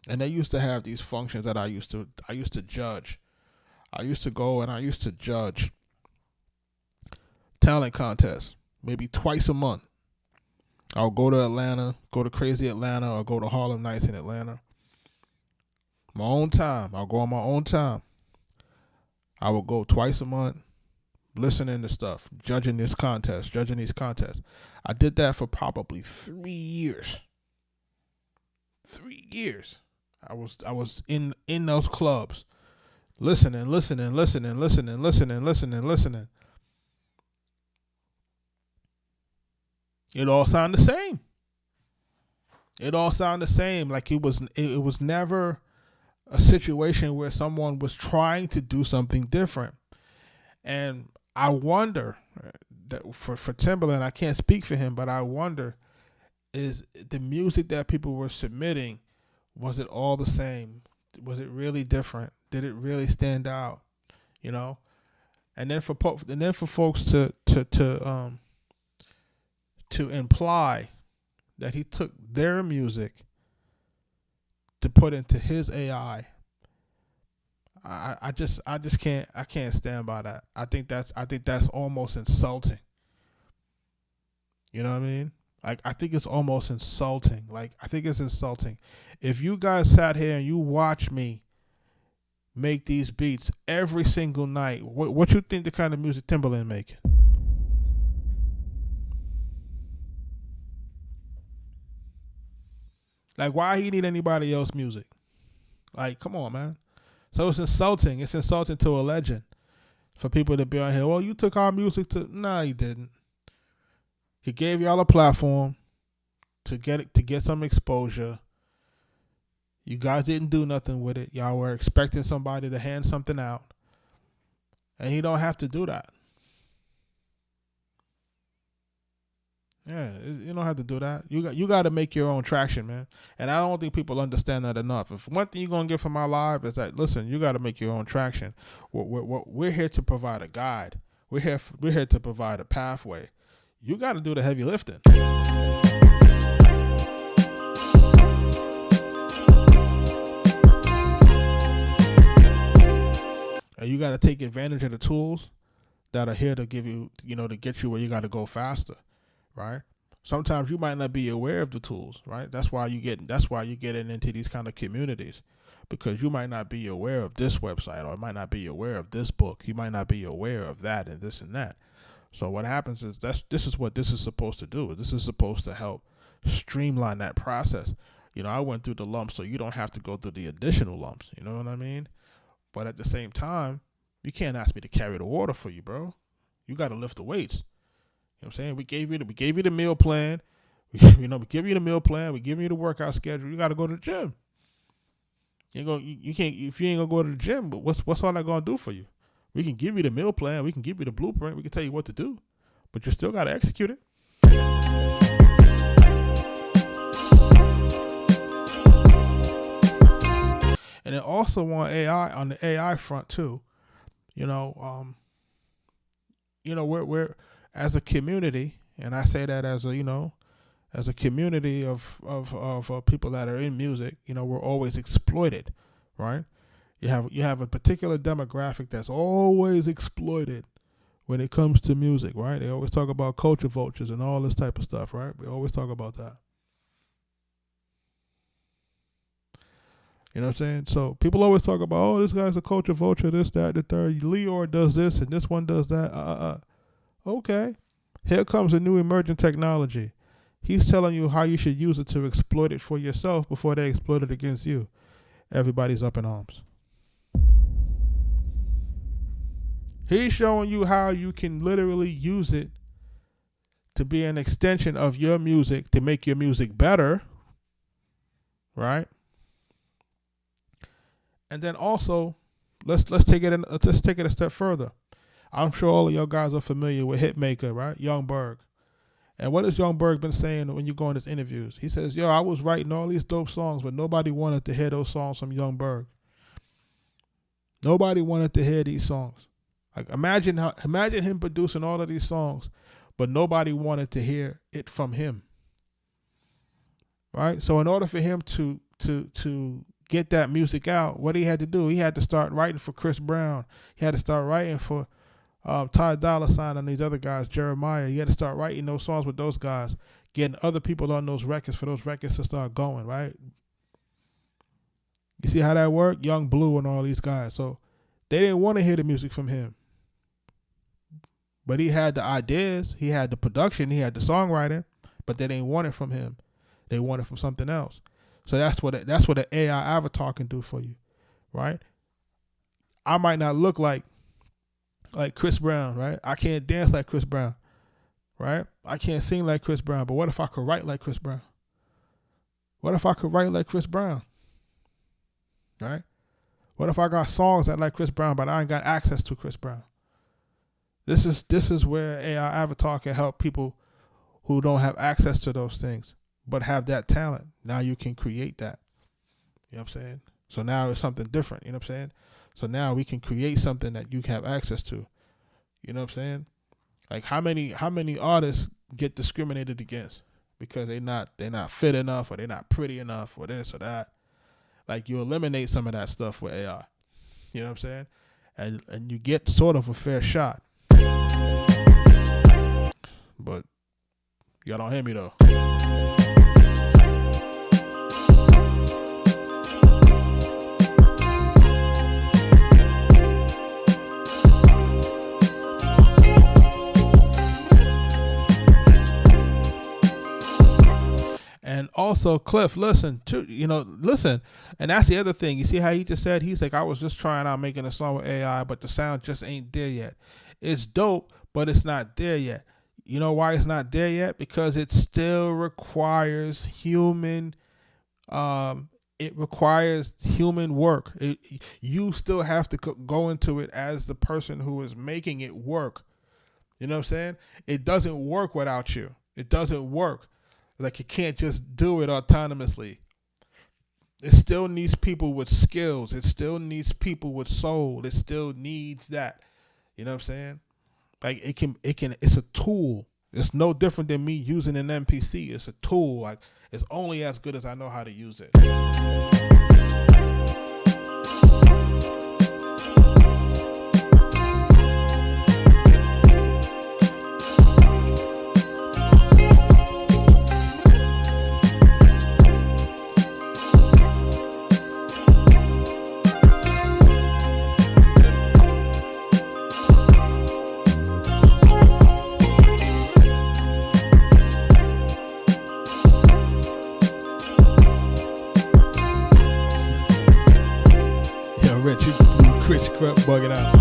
and they used to have these functions that I used to judge. I used to go and I used to judge talent contests maybe twice a month. I'll go to Atlanta, go to Crazy Atlanta, or go to Harlem Nights in Atlanta. My own time. I'll go on my own time. I will go twice a month, listening to stuff, judging these contests. I did that for probably 3 years. 3 years. I was in those clubs, listening. It all sounded the same. Like it was never a situation where someone was trying to do something different. And I wonder that for Timberland, I can't speak for him, but I wonder, is the music that people were submitting, was it all the same? Was it really different? Did it really stand out? And then for folks to imply that he took their music to put into his AI, I can't stand by that. I think that's almost insulting. You know what I mean? Like, I think it's almost insulting. Like, I think it's insulting. If you guys sat here and you watch me make these beats every single night, what you think the kind of music Timbaland making? Like, why he need anybody else's music? Like, come on, man. So it's insulting. It's insulting to a legend for people to be on here. Well, you took our music to. Nah, he didn't. He gave y'all a platform to get some exposure. You guys didn't do nothing with it. Y'all were expecting somebody to hand something out, and he don't have to do that. Yeah, you don't have to do that. You got to make your own traction, man. And I don't think people understand that enough. If one thing you're gonna get from my live is that, listen, you got to make your own traction. We're here to provide a guide. We're here to provide a pathway. You got to do the heavy lifting. And you got to take advantage of the tools that are here to give you, to get you where you got to go faster. Right? Sometimes you might not be aware of the tools, right? That's why you're getting into these kind of communities, because you might not be aware of this website, or might not be aware of this book. You might not be aware of that and this and that. So what happens is this is what this is supposed to do. This is supposed to help streamline that process. I went through the lumps, so you don't have to go through the additional lumps. You know what I mean? But at the same time, you can't ask me to carry the water for you, bro. You got to lift the weights. You know what I'm saying? We gave you the meal plan. We give you the meal plan. We give you the workout schedule. You got to go to the gym. You can't if you ain't gonna go to the gym. But what's all that gonna do for you? We can give you the meal plan. We can give you the blueprint. We can tell you what to do, but you still got to execute it. And then also on the AI front too. We're as a community, and I say that as a community of people that are in music, we're always exploited, right? You have a particular demographic that's always exploited when it comes to music, right? They always talk about culture vultures and all this type of stuff, right? We always talk about that. You know what I'm saying? So people always talk about, oh, this guy's a culture vulture, this, that, the third. Leor does this and this one does that. Okay. Here comes a new emerging technology. He's telling you how you should use it to exploit it for yourself before they exploit it against you. Everybody's up in arms. He's showing you how you can literally use it to be an extension of your music to make your music better, right? And then also, let's take it a step further. I'm sure all of y'all guys are familiar with Hitmaker, right? Young Berg. And what has Young Berg been saying when you go in his interviews? He says, I was writing all these dope songs, but nobody wanted to hear those songs from Young Berg. Nobody wanted to hear these songs. Like imagine him producing all of these songs, but nobody wanted to hear it from him. Right? So in order for him to get that music out, what he had to do, he had to start writing for Chris Brown. He had to start writing for Ty Dolla $ign and these other guys, Jeremiah. He had to start writing those songs with those guys, getting other people on those records for those records to start going, right? You see how that worked? Young Blue and all these guys. So they didn't want to hear the music from him. But he had the ideas, he had the production, he had the songwriting, but they didn't want it from him. They want it from something else. So that's what an AI avatar can do for you, right? I might not look like Chris Brown, right? I can't dance like Chris Brown, right? I can't sing like Chris Brown, but what if I could write like Chris Brown? What if I could write like Chris Brown, right? What if I got songs that like Chris Brown, but I ain't got access to Chris Brown? This is where AI avatar can help people who don't have access to those things, but have that talent. Now you can create that. You know what I'm saying? So now it's something different. You know what I'm saying? So now we can create something that you have access to. You know what I'm saying? Like how many artists get discriminated against because they're not fit enough, or they're not pretty enough, or this or that. Like you eliminate some of that stuff with AI. You know what I'm saying? And you get sort of a fair shot. But y'all don't hear me though. also, Cliff, listen, listen. And that's the other thing. You see how he just said, he's like, I was just trying out making a song with AI, but the sound just ain't there yet. It's dope, but it's not there yet. You know why it's not there yet? Because it still requires human, work. You still have to go into it as the person who is making it work. You know what I'm saying? It doesn't work without you. It doesn't work. Like, you can't just do it autonomously. It still needs people with skills. It still needs people with soul. It still needs that. You know what I'm saying? Like, it's a tool. It's no different than me using an MPC. It's a tool. Like, it's only as good as I know how to use it. Bugging out.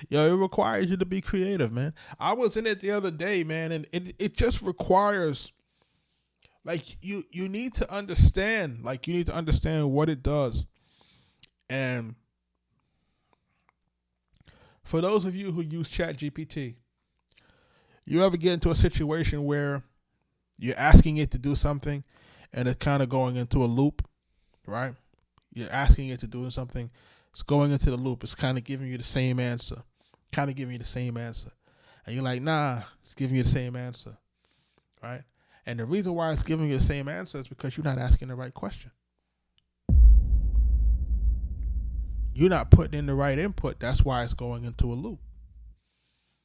Yo, it requires you to be creative, man. I was in it the other day, man, and it just requires, like, you need to understand, what it does. And for those of you who use ChatGPT, you ever get into a situation where you're asking it to do something and it's kind of going into a loop, right? You're asking it to do something. It's going into the loop. It's kind of giving you the same answer. And you're like, nah, it's giving you the same answer. Right? And the reason why it's giving you the same answer is because you're not asking the right question. You're not putting in the right input. That's why it's going into a loop.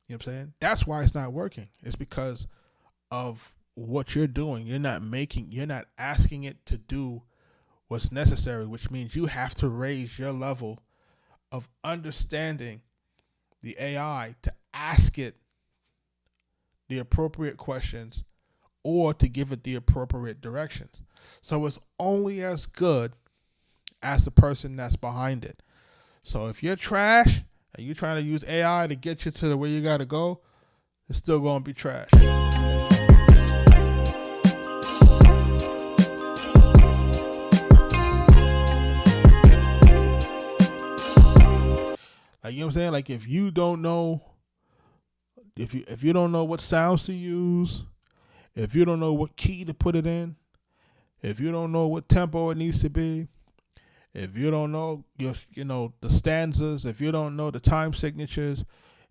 You know what I'm saying? That's why it's not working. It's because of what you're doing. You're not asking it to do what's necessary, which means you have to raise your level of understanding the AI to ask it the appropriate questions or to give it the appropriate directions. So it's only as good as the person that's behind it. So if you're trash and you're trying to use AI to get you to where you got to go, it's still going to be trash. Like, you know what I'm saying? Like, if you don't know what sounds to use, if you don't know what key to put it in, if you don't know what tempo it needs to be, if you don't know the stanzas, if you don't know the time signatures,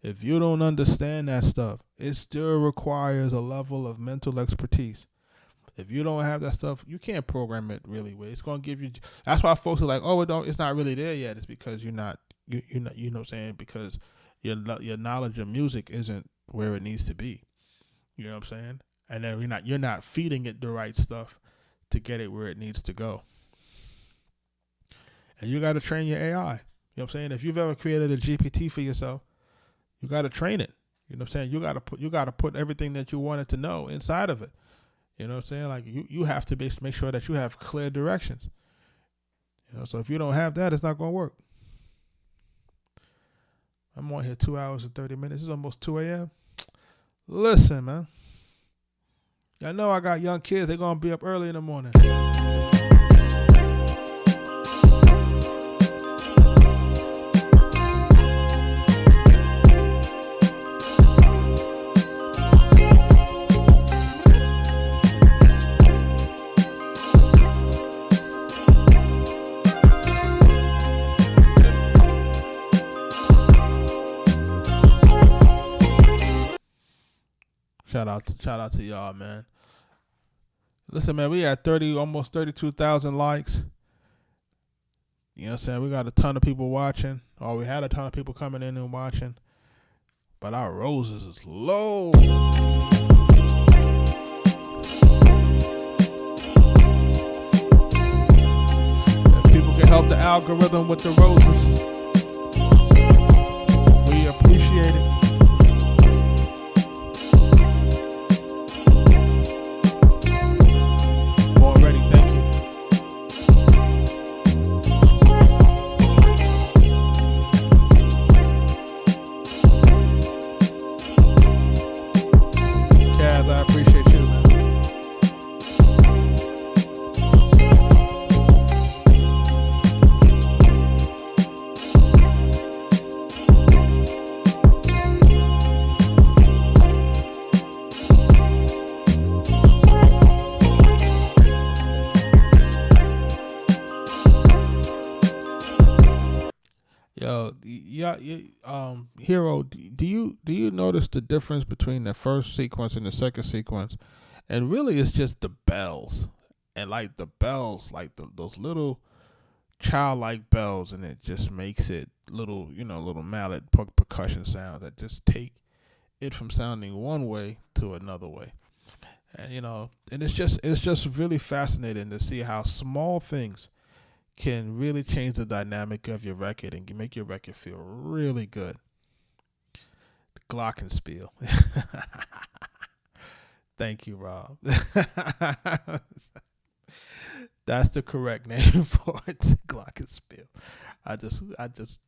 if you don't understand that stuff, it still requires a level of mental expertise. If you don't have that stuff, you can't program it really well. It's gonna give you. That's why folks are like, oh, it's not really there yet. It's because you're not. You know what I'm saying? Because your knowledge of music isn't where it needs to be. You know what I'm saying? And then you're not feeding it the right stuff to get it where it needs to go. And you got to train your AI. You know what I'm saying? If you've ever created a GPT for yourself, you got to train it. You know what I'm saying? You got to put everything that you want it to know inside of it. You know what I'm saying? Like, you have to make sure that you have clear directions. You know, so if you don't have that, it's not going to work. I'm on here 2 hours and 30 minutes. It's almost 2 a.m. Listen, man. I know I got young kids. They're going to be up early in the morning. Shout out to y'all, man. Listen, man, we had almost 32,000 likes. You know what I'm saying? We got a ton of people watching, or we had a ton of people coming in and watching. But our roses is low. If people can help the algorithm with the roses, we appreciate it. Yo, yeah, Hero, do you notice the difference between the first sequence and the second sequence? And really, it's just the bells, and like the bells, like those little childlike bells, and it just makes it little, little mallet percussion sounds that just take it from sounding one way to another way. And and it's just really fascinating to see how small things can really change the dynamic of your record and make your record feel really good. The Glockenspiel. Thank you, Rob. That's the correct name for it, Glockenspiel. I just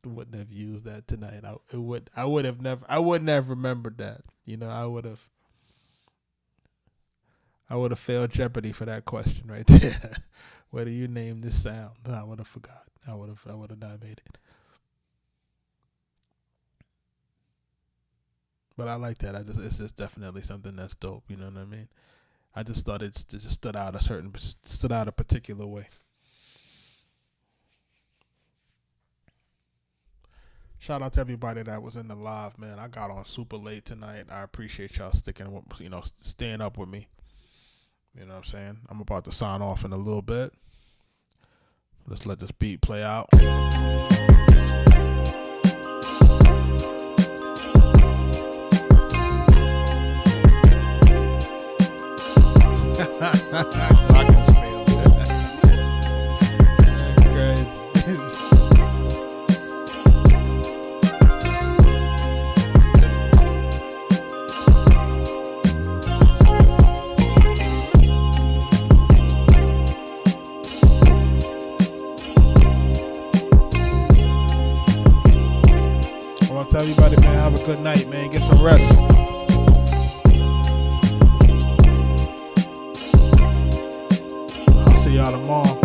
wouldn't have used that tonight. I wouldn't have remembered that. I would have failed Jeopardy for that question right there. What do you name this sound? I would have forgot. I would have not made it. But I like that. It's just definitely something that's dope. You know what I mean? I just thought it just stood out a particular way. Shout out to everybody that was in the live, man. I got on super late tonight. I appreciate y'all staying up with me. You know what I'm saying? I'm about to sign off in a little bit. Let's let this beat play out. Glockenspiel. Crazy. I want to tell everybody, man, have a good night, man. Get some rest. I'll see y'all tomorrow.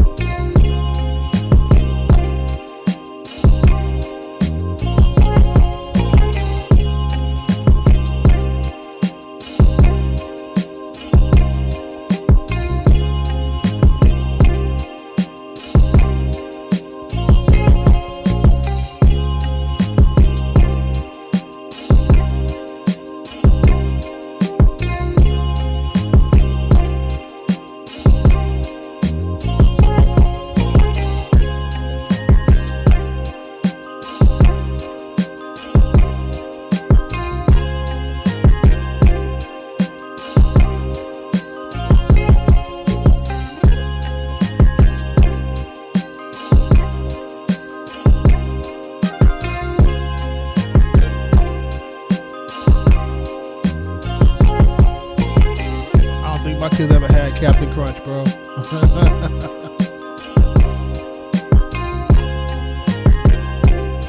My kids ever had Captain Crunch, bro.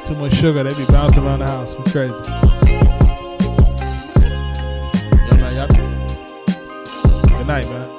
Too much sugar, they be bouncing around the house. We crazy. Yo, man, y'all. Good night, man.